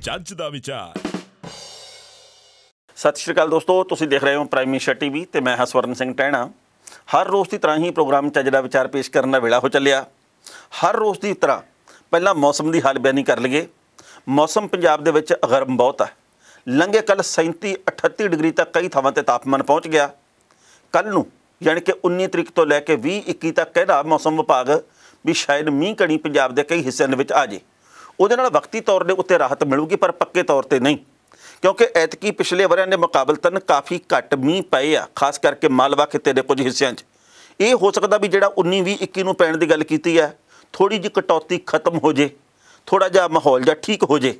जज दा विचार। सत श्री अकाल दोस्तों, तुसीं देख रहे हो प्राइम मिनिस्टर टीवी ते मैं हाँ स्वर्ण सिंह टहना। हर रोज़ की तरह ही प्रोग्राम जज दा विचार पेश करने का वेला हो चलिया। हर रोज़ की तरह पहला मौसम की हाल बयानी कर लईए। मौसम पंजाब दे विच गर्म बहुत है। लंघे कल 37-38 डिग्री तक कई थावां ते तापमान पहुँच गया। कल नूं यानी कि 19 तरीक तो लैके 20-21 तक कहदा मौसम विभाग भी शायद मींह कणी पंजाब के कई हिस्सों के आ जाए। उहदे नाल वक्ती तौर के उत्ते राहत मिलूगी पर पक्के तौर पर नहीं, क्योंकि ऐतकी पिछले वरियां के मुकाबलतन काफ़ी घट मींह पए आ, खास करके मालवा खिते के कुछ हिस्सों। ये हो सकता भी जिहड़ा 19-20-21 नूं पैण की गल कीती है, थोड़ी जी कटौती खत्म हो जाए, थोड़ा जिहा माहौल जिहा ठीक हो जाए,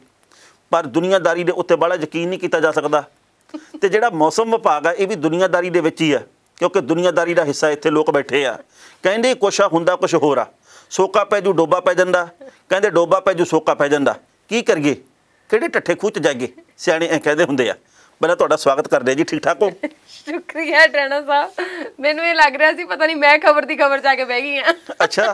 पर दुनियादारी के उत्ते बड़ा यकीन नहीं किया जा सकता। तो जिहड़ा मौसम विभाग है ये भी दुनियादारी के विच ही है, क्योंकि दुनियादारी का हिस्सा इत्थे लोग बैठे आ। कहंदे कुछ आ हुंदा कुछ होर आ। सोका पै जू डोबा पै जांदा, कहंदे डोबा पै जू सोका पै जांदा। की करिए, किहड़े ढट्ठे खूह च जाइए, सियाणे ऐ कहंदे हुंदे आ। पहला तुहाडा स्वागत करदे जी। ठीक ठाक हो? शुक्रिया टहना साहब। मैनू ये लग रहा सी पता नहीं मैं खबर दी खबर जाके बह गई हां। अच्छा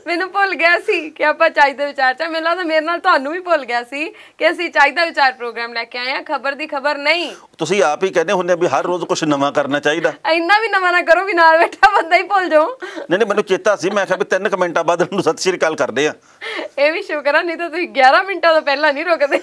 मैनू भुल गया सी कि आपां चाहीदा विचार च मैनूं लगदा मेरे नाल तुहानूं भी भुल गया सी कि असीं चाहीदा विचार प्रोग्राम लेके आए हां, खबर दी खबर नहीं। तुसीं आप ही कहंदे हुंदे भी हर रोज़ कुछ नवां करना चाहिदा। इन्ना भी नवां ना करो भी नाल बैठा बंदा ही भुल जाओ। नहीं मैनूं चेता सी, मैं आखिया भी 3 मिनटां बाद उहनूं सत श्री अकाल करदे आ। ये भी शुक्र है, नहीं तो तुसीं 11 मिनटां तो पहला नहीं रुकदे।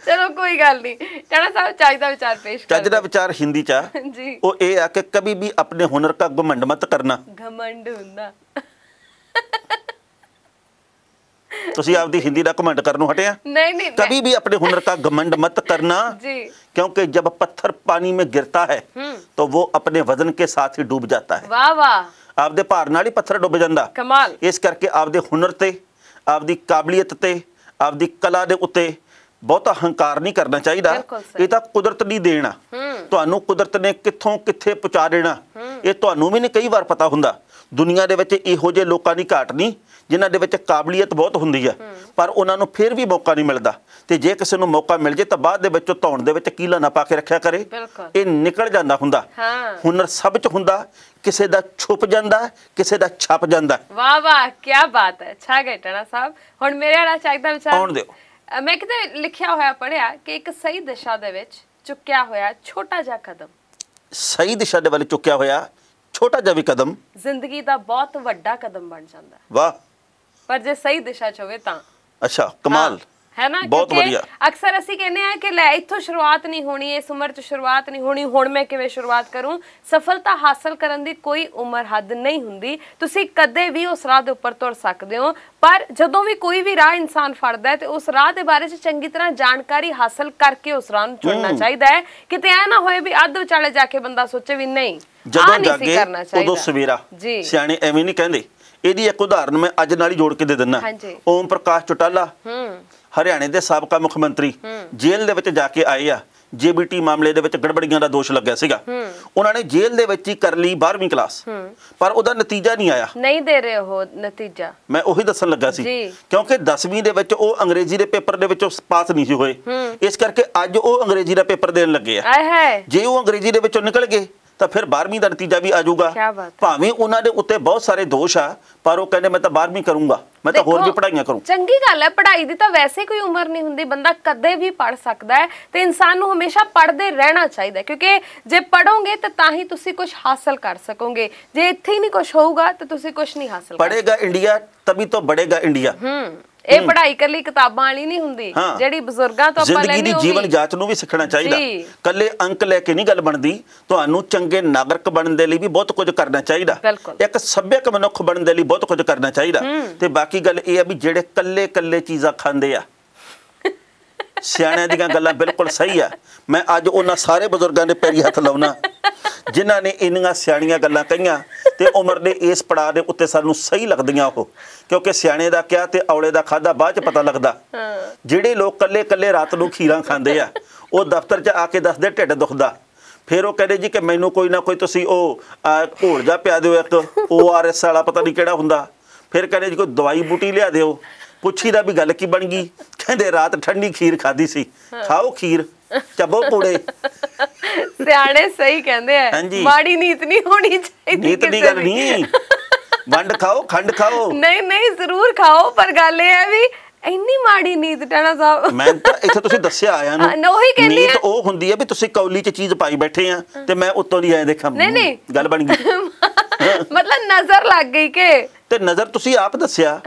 चलो कोई गल नहीं। टहना साहब चाहीदा विचार पेश कर। चाहीदा विचार हिंदी चा जी वो ये आ कि कभी भी अपने हुनर का घमंड मत करना। घमंड हुंदा तुसीं आपदी हिंदी दा घमंड करनों हटे आ? नहीं कभी भी अपने हुनर का घमंड मत करना जी, क्योंकि जब पत्थर पानी में गिरता है तो वो अपने वजन के साथ ही डूब जाता है। वाह वाह। आपदे भार नाल ही पत्थर डुब जांदा। कमाल। इस करके आपदे हुनर ते, आपदी काबलियत ते, आपदी कला दे उत्ते बहुता हंकार नहीं करना चाहिए। ये तो कुदरत दी देन आ। तुहानूं कुदरत ने कित्थों कित्थे पहुंचा देना ये तुहानूं भी नहीं कई बार पता हुंदा। दुनिया दे विच इहो जे लोकां दी घाट नहीं जिन्हां दे विच काबलियत बहुत हुंदी है, पर उन्हां नूं फिर भी मौका नहीं मिलता। ते जे किसी नूं मौका मिल जाए तो बाद दे विच धौण दे विच कीला ना पा के रखिया करे, ये निकल जांदा हुंदा। हुनर सब च हुंदा, किसे दा छुप जांदा, किसे दा छप जांदा। वाह वाह क्या बात है, छा गए टहना साहब। हुण मेरे वाला चाहीदा विचार आउण दिओ। मैं किते लिखिया होया पढ़िया कि एक सही दिशा दे विच चुक्या होया छोटा जा कदम, सही दिशा दे वाले चुक्या होया छोटा जा भी कदम जिंदगी दा बहुत वड्डा कदम बन जांदा। वाह। पर जे सही दिशा च होवे तां। अच्छा कमाल। है ना, बहुत बढ़िया। अक्सर असीं कहने हैं कि लै इत्थों शुरुआत नहीं होनी, इस उम्र च शुरुआत नहीं होनी, हुण मैं किवें शुरुआत करूं। सफलता हासिल करन दी कोई उम्र हद नहीं हुंदी। तुसीं कदे भी उस राह दे उपर तुर सकदे हो, पर जदों भी कोई भी राह इंसान फड़दा है ते उस राह दे बारे च चंगी तरह जानकारी हासिल करके उस राह नूं चुनना चाहिदा है। किते ऐ ना होए भी अध विचाले जाके बंदा सोचे भी नहीं जदों जागे उदों सवेरा। सियाणे एवें नहीं कहंदे। ਇਹਦੀ एक उदाहरण मैं अज नाल ही जोड़ के दे दिना। ओम प्रकाश चौटाला हरियाणे के साबका मुख मंत्री जेल दे विच जाके आए आ। JBT मामले दे विच गड़बड़ियां दा दोष लग्या सीगा। उन्होंने जेल दे विच ही कर ली 12वीं क्लास, पर उहदा नतीजा नहीं आया। नहीं दे रहे हो नतीजा? मैं उही दसन लगा सी, क्योंकि 10वीं दे विच ओ अंग्रेजी दे पेपर दे विच पास नहीं सी होए, इस करके अज ओ अंग्रेजी दा पेपर देण लगे आ। जे ओ अंग्रेजी दे विचों निकल गए तो फिर 12वीं का नतीजा भी आ जाऊगा। भावें उन्होंने उत्ते बहुत सारे दोष आ, पर वो कहने मैं तो 12वीं करूंगा, मैं तो होर भी पढ़ाइयां करूं। चंगी गल है, पढ़ाई दी तो वैसे कोई उम्र नहीं हुंदी, बंदा कदे भी पढ़ सकदा है। ते इंसान नूं हमेशा पढ़दे रहना चाहिए, क्योंकि जे पढ़ोगे तो ताही तुसी कुछ हासिल कर सकोगे। जे इत्थे ही नहीं कुछ होऊगा तो तुसी कुछ नहीं हासिल कर। पढ़ेगा इंडिया तभी तो बढ़ेगा इंडिया। ये पढ़ाई कर ली किताबां वाली नहीं हुंदी, जेड़ी बुजुर्गां तो आपां लैनी होगी। जीवन जाच नूं भी सीखना चाहिए। कल्ले अंक लेके नहीं गल बनदी, तुहानूं चंगे नागरिक बनने दे लई भी बहुत कुछ करना चाहिए। एक सभ्यक मनुख बनने दे लई बहुत कुछ करना चाहिए। ते बाकी गल ये है भी जेड़े कल्ले कल्ले चीज़ां खांदे आ, सियाणियां दीयां गल्लां बिल्कुल सही आ। मैं अज उन्हां सारे बुजुर्गां दे पैरी हथ लाउणा जिन्हां ने इन्नियां सियाणियां गल्लां कहीआं ते उम्र दे इस पड़ाव दे उत्ते सानूं सही लगदियां ओह, क्योंकि सियाणे दा क्या ते औले दा खाधा बाद च पता लगदा। ਜਿਹੜੇ लोग कल्ले कल्ले रात नूं खीरां खांदे आ, ਉਹ दफ्तर च आके दसदे ढिੱਡ दुखदा। फिर वो कहते जी कि मैनू कोई ना कोई तुसीं घोल जा पिया दिओ, एक ORS वाला पता नहीं किहड़ा हुंदा। फिर कहते जी कोई दवाई बूटी लिया दिओ। पुछी दा भी गल की बन गई, कहते रात ठंडी खीर खाधी सी, खाओ खीर चबो पूड़े। सियाणे सही कहंदे हैं, माड़ी नीत नहीं होनी चाहिए। नीत दी गल नहीं, ਵੰਡ ਖਾਓ, ਖੰਡ ਖਾਓ। ਨਹੀਂ ਜ਼ਰੂਰ ਖਾਓ, ਪਰ ਗੱਲ ਇਹ ਹੈ ਵੀ ਇੰਨੀ ਮਾੜੀ ਨੀਤ ਟਾਣਾ ਸਾਹਿਬ। ਮੈਂ ਤਾਂ ਇੱਥੇ ਤੁਸੀਂ ਦੱਸਿਆ ਆਇਆ ਨੂੰ, ਉਹੀ ਕਹਿੰਦੀ ਨੀਤ ਉਹ ਹੁੰਦੀ ਹੈ ਵੀ ਤੁਸੀਂ ਕੌਲੀ 'ਚ ਚੀਜ਼ ਪਾਈ ਬੈਠੇ ਆ ਤੇ ਮੈਂ ਉੱਤੋਂ ਦੀ ਐਂ ਦੇਖਾਂ। ਨਹੀਂ ਗੱਲ ਬਣ ਗਈ। ਮਤਲਬ ਨਜ਼ਰ ਲੱਗ ਗਈ ਕਿ ਤੇ ਨਜ਼ਰ ਤੁਸੀਂ ਆਪ ਦੱਸਿਆ,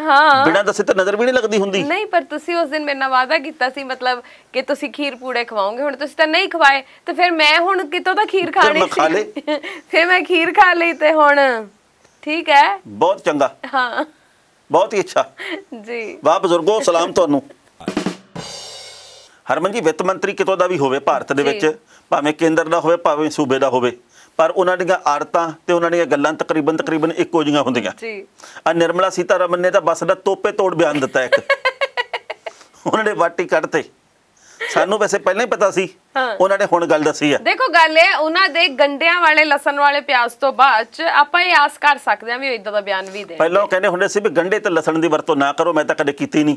ਬਿਨਾਂ ਦੱਸੇ ਤਾਂ ਨਜ਼ਰ ਵੀ ਨਹੀਂ ਲੱਗਦੀ ਹੁੰਦੀ। ਨਹੀਂ, ਪਰ ਤੁਸੀਂ ਉਸ ਦਿਨ ਮੇਰੇ ਨਾਲ ਵਾਅਦਾ ਕੀਤਾ ਸੀ, ਮਤਲਬ ਕਿ ਤੁਸੀਂ ਖੀਰ ਪੂੜੇ ਖਵਾਓਗੇ। ਹੁਣ ਤੁਸੀਂ ਤਾਂ ਨਹੀਂ ਖਵਾਏ, ਤੇ ਫਿਰ ਮੈਂ ਹੁਣ ਕਿਤੋਂ ਤਾਂ ਖੀਰ ਖਾਣੀ ਸੀ। ਫਿਰ ਮੈਂ ਖੀਰ ਖਾ ਲਈ ਤੇ ਹੁਣ ਠੀਕ ਹੈ। ਬਹੁਤ ਚੰਗਾ, ਹਾਂ, ਬਹੁਤ ਹੀ ਅੱਛਾ ਜੀ। ਵਾਹ ਬਜ਼ੁਰਗੋ, ਸਲਾਮ ਤੁਹਾਨੂੰ। ਹਰਮਨ ਜੀ, ਵਿੱਤ ਮੰਤਰੀ ਕਿਤੋਂ ਦਾ ਵੀ ਹੋਵੇ ਭਾਰਤ ਦੇ ਵਿੱਚ, ਭਾਵੇਂ ਕੇਂਦਰ ਦਾ ਹੋਵੇ ਭਾਵੇਂ ਸੂਬੇ ਦਾ ਹੋਵੇ, ਪਰ ਉਹਨਾਂ ਦੀਆਂ ਆਦਤਾਂ ਤੇ ਉਹਨਾਂ ਦੀਆਂ ਗੱਲਾਂ ਤਕਰੀਬਨ ਇੱਕੋ ਜਿਹੀਆਂ ਹੁੰਦੀਆਂ ਜੀ। ਆ ਨਿਰਮਲਾ ਸੀਤਾਰਮਨ ਨੇ ਤਾਂ ਬਸ ਦਾ ਤੋਪੇ ਤੋੜ ਬਿਆਨ ਦਿੱਤਾ ਇੱਕ। ਉਹਨਾਂ ਨੇ ਵਾਟੀ ਕੱਢਤੇ। ਸਾਨੂੰ ਵੈਸੇ ਪਹਿਲਾਂ ਹੀ ਪਤਾ ਸੀ, ਉਹਨਾਂ ਨੇ ਹੁਣ ਗੱਲ ਦੱਸੀ ਆ। ਦੇਖੋ ਗੱਲ ਇਹ, ਉਹਨਾਂ ਦੇ ਗੰਡਿਆਂ ਵਾਲੇ ਲਸਣ ਵਾਲੇ ਪਿਆਜ਼ ਤੋਂ ਬਾਅਦ ਚ ਆਪਾਂ ਇਹ ਆਸ ਕਰ ਸਕਦੇ ਹਾਂ ਵੀ ਇਦਾਂ ਦਾ ਬਿਆਨ ਵੀ ਦੇ। ਪਹਿਲਾਂ ਕਹਿੰਦੇ ਹੁੰਦੇ ਸੀ ਵੀ ਗੰਡੇ ਤੇ ਲਸਣ ਦੀ ਵਰਤੋਂ ਨਾ ਕਰੋ, ਮੈਂ ਤਾਂ ਕਦੇ ਕੀਤੀ ਨਹੀਂ।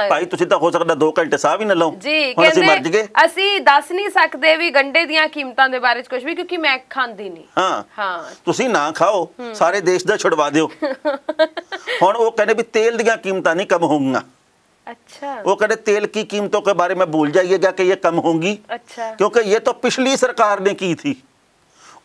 ਭਾਈ ਤੁਸੀਂ ਤਾਂ ਹੋ ਸਕਦਾ 2 ਘੰਟੇ ਸਾਹ ਵੀ ਨਾ ਲਓ ਜੀ। ਹੁਣ ਅਸੀਂ ਮਰ ਜਗੇ। ਅਸੀਂ ਦੱਸ ਨਹੀਂ ਸਕਦੇ ਵੀ ਗੰਡੇ ਦੀਆਂ ਕੀਮਤਾਂ ਦੇ ਬਾਰੇ ਚ ਕੁਝ ਵੀ, ਕਿਉਂਕਿ ਮੈਂ ਖਾਂਦੀ ਨਹੀਂ। ਹਾਂ, ਤੁਸੀਂ ਨਾ ਖਾਓ, ਸਾਰੇ ਦੇਸ਼ ਦਾ ਛੁਡਵਾ ਦਿਓ। ਹੁਣ ਉਹ ਕਹਿੰਦੇ ਵੀ ਤੇਲ ਦੀਆਂ ਕੀਮਤਾਂ ਨਹੀਂ ਕਮ ਹੋਊਗੀਆਂ। अच्छा, वो कहते तेल की कीमतों के बारे में भूल जाइएगा कि ये कम होंगी। अच्छा, क्योंकि ये तो पिछली सरकार ने की थी।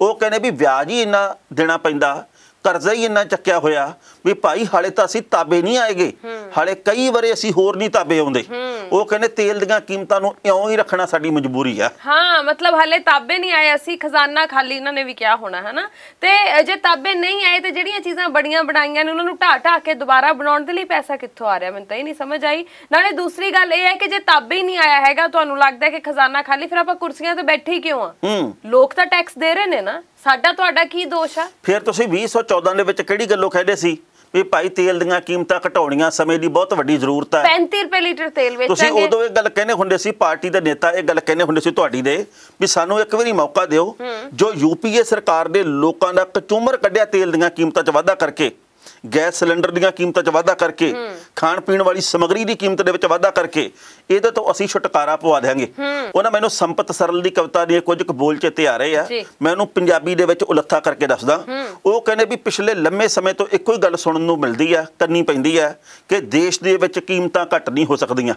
वो कहने भी ब्याज ही इन्ना देना पैंदा, ਕਰਜ਼ਾ ਹੀ ਇੰਨਾ ਚੱਕਿਆ ਹੋਇਆ ਵੀ ਭਾਈ ਹਾਲੇ ਤਾਂ ਅਸੀਂ ਤਾਬੇ ਨਹੀਂ ਆਏਗੇ, ਹਾਲੇ ਕਈ ਵਾਰੇ ਅਸੀਂ ਹੋਰ ਨਹੀਂ ਤਾਬੇ ਆਉਂਦੇ। ਉਹ ਕਹਿੰਦੇ ਤੇਲ ਦੀਆਂ ਕੀਮਤਾਂ ਨੂੰ ਇਉਂ ਹੀ ਰੱਖਣਾ ਸਾਡੀ ਮਜਬੂਰੀ ਆ। ਹਾਂ, ਮਤਲਬ ਹਾਲੇ ਤਾਬੇ ਨਹੀਂ ਆਏ ਅਸੀਂ, ਖਜ਼ਾਨਾ ਖਾਲੀ ਇਹਨਾਂ ਨੇ ਵੀ ਕਿਹਾ ਹੋਣਾ ਹੈ ਨਾ। ਤੇ ਜੇ ਤਾਬੇ ਨਹੀਂ ਆਏ ਤੇ ਜਿਹੜੀਆਂ ਚੀਜ਼ਾਂ ਬੜੀਆਂ ਬਣਾਈਆਂ ਨੇ ਉਹਨਾਂ ਨੂੰ ਢਾਹ ਕੇ ਦੁਬਾਰਾ ਬਣਾਉਣ ਦੇ ਲਈ ਪੈਸਾ ਕਿੱਥੋਂ ਆ ਰਿਹਾ, ਮੈਨੂੰ ਤਾਂ ਇਹ ਨਹੀਂ ਸਮਝ ਆਈ। ਨਾਲੇ ਦੂਸਰੀ ਗੱਲ ਇਹ ਹੈ ਕਿ ਜੇ ਤਾਬੇ ਹੀ ਨਹੀਂ ਆਇਆ ਹੈਗਾ, ਤੁਹਾਨੂੰ ਲੱਗਦਾ ਕਿ ਖਜ਼ਾਨਾ ਖਾਲੀ, ਫਿਰ ਆਪਾਂ ਕੁਰਸੀਆਂ ਤੇ ਬੈਠੇ ਹੀ ਕਿਉਂ ਆ? ਲੋਕ ਤਾਂ ਟੈਕਸ ਦੇ ਰਹੇ ਨੇ ਨਾ, ਸਾਡਾ ਤੁਹਾਡਾ ਕੀ ਦੋਸ਼ ਆ? ਫਿਰ ਤੁਸੀਂ 2014 ਦੇ ਵਿੱਚ ਕਿਹੜੀ ਗੱਲੋਂ ਕਹਿੰਦੇ ਸੀ ਵੀ ਭਾਈ ਤੇਲ ਦੀਆਂ ਕੀਮਤਾਂ ਘਟਾਉਣੀਆਂ ਸਮੇਂ ਦੀ ਬਹੁਤ ਵੱਡੀ ਜ਼ਰੂਰਤ ਹੈ, 35 ਰੁਪਏ ਲੀਟਰ ਤੇਲ ਵੇਚਾਂਗੇ। ਤੁਸੀਂ ਉਦੋਂ ਇਹ ਗੱਲ ਕਹਿੰਦੇ ਹੁੰਦੇ ਸੀ, ਪਾਰਟੀ ਦੇ ਨੇਤਾ ਇਹ ਗੱਲ ਕਹਿੰਦੇ ਹੁੰਦੇ ਸੀ ਤੁਹਾਡੀ ਦੇ, ਵੀ ਸਾਨੂੰ ਇੱਕ ਵਾਰੀ ਮੌਕਾ ਦਿਓ। ਜੋ ਯੂਪੀਏ ਸਰਕਾਰ ਦੇ ਲੋਕਾਂ ਦਾ ਕਚੂਮਰ ਕੱਢਿਆ ਤੇਲ ਦੀਆਂ ਕੀਮਤਾਂ 'ਚ ਵਾਧਾ ਕਰਕੇ, ਗੈਸ ਸਿਲੰਡਰ ਦੀਆਂ ਕੀਮਤਾਂ 'ਚ ਵਾਧਾ ਕਰਕੇ, ਖਾਣ ਪੀਣ ਵਾਲੀ ਸਮੱਗਰੀ ਦੀ ਕੀਮਤ ਦੇ ਵਿੱਚ ਵਾਧਾ ਕਰਕੇ, ਇਹਦੇ ਤੋਂ ਅਸੀਂ ਛੁਟਕਾਰਾ ਪਵਾ ਦਿਆਂਗੇ। ਉਹਨਾਂ ਮੈਨੂੰ ਸੰਪਤ ਸਰਲ ਦੀ ਕਵਿਤਾ ਦੇ ਕੁਝ ਕੁ ਬੋਲ ਚੇਤੇ ਆ ਰਹੇ ਆ, ਮੈਂ ਉਹਨੂੰ ਪੰਜਾਬੀ ਦੇ ਵਿੱਚ ਉਲੱਥਾ ਕਰਕੇ ਦੱਸਦਾ। ਉਹ ਕਹਿੰਦੇ ਵੀ ਪਿਛਲੇ ਲੰਮੇ ਸਮੇਂ ਤੋਂ ਇੱਕੋ ਹੀ ਗੱਲ ਸੁਣਨ ਨੂੰ ਮਿਲਦੀ ਆ, ਕਰਨੀ ਪੈਂਦੀ ਆ ਕਿ ਦੇਸ਼ ਦੇ ਵਿੱਚ ਕੀਮਤਾਂ ਘੱਟ ਨਹੀਂ ਹੋ ਸਕਦੀਆਂ।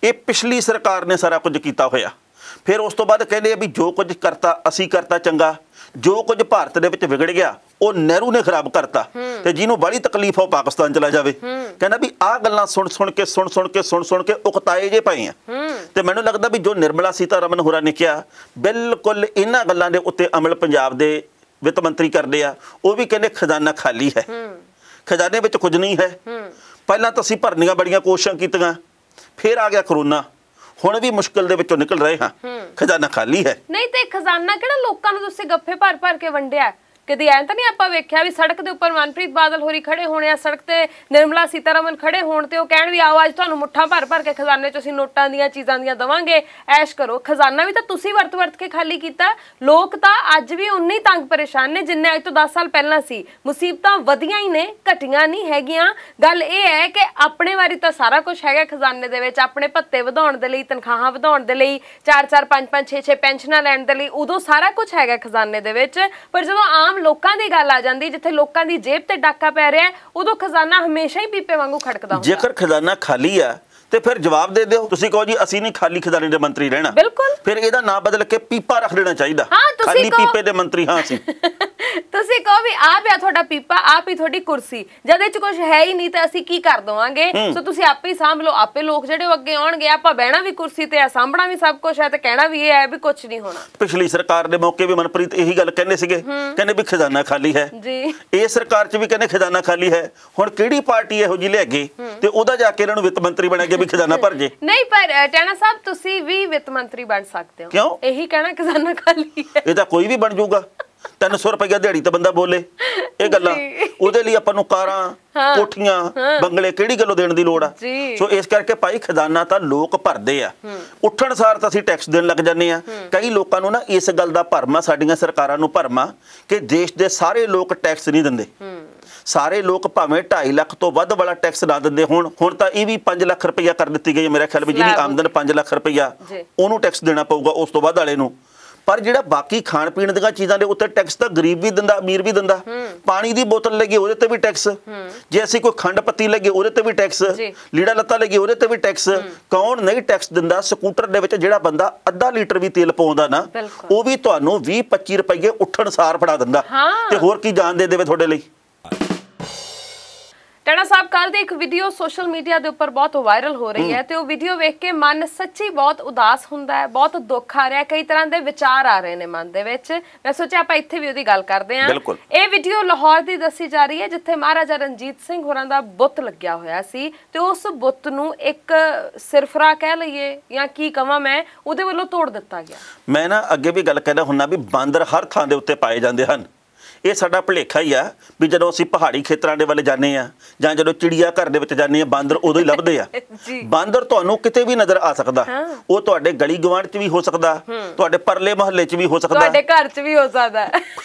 ਇਹ ਪਿਛਲੀ ਸਰਕਾਰ ਨੇ ਸਾਰਾ ਕੁਝ ਕੀਤਾ ਹੋਇਆ। ਫਿਰ ਉਸ ਤੋਂ ਬਾਅਦ ਕਹਿੰਦੇ ਆ ਵੀ ਜੋ ਕੁਝ ਕਰਤਾ ਅਸੀਂ ਕਰਤਾ ਚੰਗਾ, ਜੋ ਕੁਝ ਭਾਰਤ ਦੇ ਵਿੱਚ ਵਿਗੜ ਗਿਆ ਉਹ ਨਹਿਰੂ ਨੇ ਖਰਾਬ ਕਰਤਾ, ਤੇ ਜਿਹਨੂੰ ਬੜੀ ਤਕਲੀਫ ਆ ਉਹ ਪਾਕਿਸਤਾਨ ਚਲਾ ਜਾਵੇ। ਕਹਿੰਦਾ ਵੀ ਆਹ ਗੱਲਾਂ ਸੁਣ ਕੇ ਉਕਤਾਏ ਜੇ ਪਏ ਆ। ਤੇ ਮੈਨੂੰ ਲੱਗਦਾ ਵੀ ਜੋ ਨਿਰਮਲਾ ਸੀਤਾਰਮਨ ਹੋਰਾਂ ਨੇ ਕਿਹਾ, ਬਿਲਕੁਲ ਇਹਨਾਂ ਗੱਲਾਂ ਦੇ ਉੱਤੇ ਅਮਲ ਪੰਜਾਬ ਦੇ ਵਿੱਤ ਮੰਤਰੀ ਕਰਦੇ ਆ। ਉਹ ਵੀ ਕਹਿੰਦੇ ਖਜ਼ਾਨਾ ਖਾਲੀ ਹੈ, ਖਜ਼ਾਨੇ ਵਿੱਚ ਕੁਝ ਨਹੀਂ ਹੈ। ਪਹਿਲਾਂ ਤਾਂ ਅਸੀਂ ਭਰਨੀਆਂ ਬੜੀਆਂ ਕੋਸ਼ਿਸ਼ਾਂ ਕੀਤੀਆਂ, ਫਿਰ ਆ ਗਿਆ ਕਰੋਨਾ, ਹੁਣ ਵੀ ਮੁਸ਼ਕਿਲ ਦੇ ਵਿੱਚੋਂ ਨਿਕਲ ਰਹੇ ਹਾਂ, ਖਜ਼ਾਨਾ ਖਾਲੀ ਹੈ। ਨਹੀਂ ਤੇ ਖਜ਼ਾਨਾ ਕਿਹੜਾ ਲੋਕਾਂ ਨੂੰ ਤੁਸੀਂ ਗੱਫੇ ਭਰ ਕੇ ਵੰਡਿਆ? ਕਦੀ ਐਂ ਤਾਂ ਨਹੀਂ ਆਪਾਂ ਵੇਖਿਆ ਵੀ ਸੜਕ ਦੇ ਉੱਪਰ ਮਨਪ੍ਰੀਤ ਬਾਦਲ ਹੋਰੀ ਖੜੇ ਹੋਣੇ ਆ, ਸੜਕ ਤੇ ਨਿਰਮਲਾ ਸੀਤਾਰਮਨ ਖੜੇ ਹੋਣ ਤੇ ਉਹ ਕਹਿਣ ਵੀ ਆਓ ਅੱਜ ਤੁਹਾਨੂੰ ਮੁੱਠਾਂ ਭਰ ਕੇ ਖਜ਼ਾਨੇ 'ਚ ਅਸੀਂ ਨੋਟਾਂ ਦੀਆਂ ਚੀਜ਼ਾਂ ਦੀਆਂ ਦਵਾਂਗੇ, ਐਸ਼ ਕਰੋ। ਖਜ਼ਾਨਾ ਵੀ ਤਾਂ ਤੁਸੀਂ ਵਰਤ ਕੇ ਖਾਲੀ ਕੀਤਾ। ਲੋਕ ਤਾਂ ਅੱਜ ਵੀ ਉਨੇ ਹੀ ਤੰਗ ਪਰੇਸ਼ਾਨ ਨੇ ਜਿੰਨੇ ਅੱਜ ਤੋਂ 10 ਸਾਲ ਪਹਿਲਾਂ ਸੀ। ਮੁਸੀਬਤਾਂ ਵਧੀਆਂ ਹੀ ਨੇ, ਘਟੀਆਂ ਨਹੀਂ ਹੈਗੀਆਂ। ਗੱਲ ਇਹ ਹੈ ਕਿ ਆਪਣੇ ਵਾਰੀ ਤਾਂ ਸਾਰਾ ਕੁਝ ਹੈਗਾ ਖਜ਼ਾਨੇ ਦੇ ਵਿੱਚ, ਆਪਣੇ ਭੱਤੇ ਵਧਾਉਣ ਦੇ ਲਈ, ਤਨਖਾਹਾਂ ਵਧਾਉਣ ਦੇ ਲਈ, 4-4 5-5 6-6 ਪੈਨਸ਼ਨਾਂ ਲੈਣ ਦੇ ਲਈ, ਉਦੋਂ ਸਾਰਾ ਕੁਝ ਹੈਗਾ ਖਜ਼ਾਨੇ ਦੇ ਵਿੱਚ। ਪਰ ਜਦੋਂ ਆਮ ਲੋਕਾਂ ਦੀ ਗੱਲ ਆ ਜਾਂਦੀ, ਜਿੱਥੇ ਲੋਕਾਂ ਦੀ ਜੇਬ ਤੇ ਡਾਕਾ ਪੈ ਰਿਹਾ, ਉਦੋਂ ਖਜ਼ਾਨਾ ਹਮੇਸ਼ਾ ਹੀ ਪੀਪੇ ਵਾਂਗੂ ਖੜਕਦਾ ਹੁੰਦਾ। ਜੇਕਰ ਖਜ਼ਾਨਾ ਖਾਲੀ ਆ ਤੇ ਫਿਰ ਜਵਾਬ ਦੇ ਦਿਓ। ਤੁਸੀਂ ਕਹੋ ਜੀ ਅਸੀਂ ਨਹੀਂ ਖਾਲੀ ਖਜ਼ਾਨੇ ਦੇ ਮੰਤਰੀ ਰਹਿਣਾ, ਬਿਲਕੁਲ, ਫਿਰ ਇਹਦਾ ਨਾਂ ਬਦਲ ਕੇ ਪੀਪਾ ਰੱਖ ਦੇਣਾ ਚਾਹੀਦਾ। ਖਾਲੀ ਪੀਪੇ ਦੇ ਮੰਤਰੀ ਹਾਂ ਅਸੀਂ। ਤੁਸੀਂ ਕਹੋ ਵੀ ਆਪ ਆ ਤੁਹਾਡਾ ਪੀਪਾ, ਆਪ ਹੀ ਤੁਹਾਡੀ ਕੁਰਸੀ, ਜਦ ਇਹ ਚ ਕੁਝ ਹੈ ਹੀ ਨਹੀਂ ਤਾਂ ਅਸੀਂ ਕੀ ਕਰ ਦਵਾਂਗੇ? ਸੋ ਤੁਸੀਂ ਆਪੇ ਹੀ ਸਾਂਭ ਲਓ, ਆਪੇ ਲੋਕ ਜਿਹੜੇ ਅੱਗੇ ਆਉਣਗੇ। ਆਪਾਂ ਬਹਿਣਾ ਵੀ ਕੁਰਸੀ ਤੇ ਆ, ਸਾਂਭਣਾ ਵੀ ਸਭ ਕੁਝ ਹੈ, ਤੇ ਕਹਿਣਾ ਵੀ ਇਹ ਹੈ ਵੀ ਕੁਝ ਨਹੀਂ ਹੋਣਾ। ਪਿਛਲੀ ਸਰਕਾਰ ਦੇ ਮੌਕੇ ਵੀ ਮਨਪ੍ਰੀਤ ਇਹੀ ਗੱਲ ਕਹਿੰਦੇ ਸੀਗੇ, ਕਹਿੰਦੇ ਵੀ ਖਜ਼ਾਨਾ ਖਾਲੀ ਹੈ ਜੀ। ਇਹ ਸਰਕਾਰ ਚ ਵੀ ਕਹਿੰਦੇ ਖਜ਼ਾਨਾ ਖਾਲੀ ਹੈ। ਹੁਣ ਕਿਹੜੀ ਪਾਰਟੀ ਇਹੋ ਜਿਹੀ ਲੈ ਗਈ ਤੇ ਉਹਦਾ ਜਾ ਕੇ ਇਹਨਾਂ ਨੂੰ ਵਿੱਤ ਮੰਤਰੀ ਬਣਾ ਕੇ ਵੀ ਖਜ਼ਾਨਾ ਭਰ ਜੇ? ਨਹੀਂ, ਪਰ ਟੈਣਾ ਸਾਹਿਬ ਤੁਸੀਂ ਵੀ ਵਿੱਤ ਮੰਤਰੀ ਬਣ ਸਕਦੇ ਹੋ। ਕਿਉਂ? ਇਹੀ ਕਹਿਣਾ ਖਜ਼ਾਨਾ ਖਾਲੀ ਹੈ। ਇਹ ਤਾਂ ਕੋਈ ਵੀ ਬਣ ਜਾਊਗਾ। 300 ਰੁਪਇਆ ਦਿਹਾੜੀ ਤੇ ਬੰਦਾ ਬੋਲੇ ਇਹ ਗੱਲਾਂ, ਉਹਦੇ ਲਈ ਆਪਾਂ ਨੂੰ ਕਾਰਾਂ, ਕੋਠੀਆਂ, ਬੰਗਲੇ ਕਿਹੜੀ ਗੱਲੋਂ ਦੇਣ ਦੀ ਲੋੜ ਆ? ਸੋ ਇਸ ਕਰਕੇ ਭਾਈ ਖਜ਼ਾਨਾ ਤਾਂ ਲੋਕ ਭਰਦੇ ਆ। ਉੱਠਣ ਸਾਰ ਤਾਂ ਅਸੀਂ ਟੈਕਸ ਦੇਣ ਲੱਗ ਜਾਂਦੇ ਆ। ਕਈ ਲੋਕਾਂ ਨੂੰ ਨਾ ਇਸ ਗੱਲ ਦਾ ਭਰਮ ਆ, ਸਾਡੀਆਂ ਸਰਕਾਰਾਂ ਨੂੰ ਭਰਮ ਆ ਕਿ ਦੇਸ਼ ਦੇ ਸਾਰੇ ਲੋਕ ਟੈਕਸ ਨਹੀਂ ਦਿੰਦੇ। ਸਾਰੇ ਲੋਕ ਭਾਵੇਂ 2.5 ਲੱਖ ਤੋਂ ਵੱਧ ਵਾਲਾ ਟੈਕਸ ਨਾ ਦਿੰਦੇ ਹੋਣ, ਹੁਣ ਤਾਂ ਇਹ ਵੀ 5 ਲੱਖ ਰੁਪਇਆ ਕਰ ਦਿੱਤੀ ਗਈ ਹੈ। ਮੇਰਾ ਖਿਆਲ ਵੀ ਜਿਹਦੀ ਆਮਦਨ 5 ਲੱਖ ਰੁਪਇਆ ਉਹਨੂੰ ਟੈਕਸ ਦੇਣਾ ਪਊਗਾ, ਉਸ ਤੋਂ ਵੱਧ ਵਾਲੇ ਨੂੰ। ਪਰ ਜਿਹੜਾ ਬਾਕੀ ਖਾਣ ਪੀਣ ਦੀਆਂ ਚੀਜ਼ਾਂ ਦੇ ਉੱਤੇ ਟੈਕਸ ਤਾਂ ਗਰੀਬ ਵੀ ਦਿੰਦਾ, ਅਮੀਰ ਵੀ ਦਿੰਦਾ। ਪਾਣੀ ਦੀ ਬੋਤਲ ਲੱਗੇ ਉਹਦੇ ਤੇ ਵੀ ਟੈਕਸ, ਜੇ ਅਸੀਂ ਕੋਈ ਖੰਡ ਪੱਤੀ ਲੱਗੇ ਉਹਦੇ ਤੇ ਵੀ ਟੈਕਸ, ਲੀੜਾ ਲੱਤਾ ਲੱਗੇ ਉਹਦੇ ਤੇ ਵੀ ਟੈਕਸ। ਕੌਣ ਨਹੀਂ ਟੈਕਸ ਦਿੰਦਾ? ਸਕੂਟਰ ਦੇ ਵਿੱਚ ਜਿਹੜਾ ਬੰਦਾ ਅੱਧਾ ਲੀਟਰ ਵੀ ਤੇਲ ਪਾਉਂਦਾ ਨਾ, ਉਹ ਵੀ ਤੁਹਾਨੂੰ 20-25 ਰੁਪਏ ਉੱਠਣ ਸਾਰ ਫੜਾ ਦਿੰਦਾ। ਤੇ ਹੋਰ ਕੀ ਜਾਣ ਦੇ ਦੇਵੇ ਤੁਹਾਡੇ ਲਈ। ਟੈਣਾ ਸਾਹਿਬ, ਕੱਲ ਦੀ ਇੱਕ ਵੀਡੀਓ ਸੋਸ਼ਲ ਮੀਡੀਆ ਦੇ ਉੱਪਰ ਬਹੁਤ ਵਾਇਰਲ ਹੋ ਰਹੀ ਹੈ ਤੇ ਉਹ ਵੀਡੀਓ ਵੇਖ ਕੇ ਮਨ ਸੱਚੀ ਬਹੁਤ ਉਦਾਸ ਹੁੰਦਾ ਹੈ, ਬਹੁਤ ਦੁੱਖ ਆ ਰਿਹਾ, ਕਈ ਤਰ੍ਹਾਂ ਦੇ ਵਿਚਾਰ ਆ ਰਹੇ ਨੇ ਮਨ ਦੇ ਵਿੱਚ। ਮੈਂ ਸੋਚਿਆ ਆਪਾਂ ਇੱਥੇ ਵੀ ਉਹਦੀ ਗੱਲ ਕਰਦੇ ਹਾਂ। ਇਹ ਵੀਡੀਓ ਲਾਹੌਰ ਦੀ ਦੱਸੀ ਜਾ ਰਹੀ ਹੈ ਜਿੱਥੇ ਮਹਾਰਾਜਾ ਰਣਜੀਤ ਸਿੰਘ ਹੋਰਾਂ ਦਾ ਬੁੱਤ ਲੱਗਿਆ ਹੋਇਆ ਸੀ ਤੇ ਉਸ ਬੁੱਤ ਨੂੰ ਇੱਕ ਸਿਰਫਰਾ ਕਹਿ ਲਈਏ ਜਾਂ ਕੀ ਕਵਾਂ ਮੈਂ, ਉਹਦੇ ਵੱਲੋਂ ਤੋੜ ਦਿੱਤਾ ਗਿਆ। ਮੈਂ ਨਾ ਅੱਗੇ ਵੀ ਗੱਲ ਕਹਿੰਦਾ ਹੁੰਦਾ ਵੀ ਬਾਂਦਰ ਹਰ ਥਾਂ ਦੇ ਉੱਤੇ ਪਾਏ ਜਾਂਦੇ ਹਨ। ਇਹ ਸਾਡਾ ਭੁਲੇਖਾ ਹੀ ਆ ਵੀ ਜਦੋਂ ਅਸੀਂ ਪਹਾੜੀ ਖੇਤਰਾਂ ਦੇ ਵੱਲ ਜਾਂਦੇ ਆ ਜਾਂ ਜਦੋਂ ਚਿੜੀਆ ਘਰ ਦੇ ਵਿੱਚ ਜਾਂਦੇ ਆ, ਬਾਂਦਰ ਉਦੋਂ ਹੀ ਲੱਭਦੇ ਆ। ਬਾਂਦਰ ਤੁਹਾਨੂੰ ਕਿਤੇ ਵੀ ਨਜ਼ਰ ਆ ਸਕਦਾ, ਉਹ ਤੁਹਾਡੇ ਗਲੀ ਗਵਾਂਢ 'ਚ ਵੀ ਹੋ ਸਕਦਾ, ਤੁਹਾਡੇ ਪਰਲੇ ਮੁਹੱਲੇ 'ਚ ਵੀ ਹੋ ਸਕਦਾ, ਤੁਹਾਡੇ ਘਰ 'ਚ ਵੀ ਹੋ ਸਕਦਾ,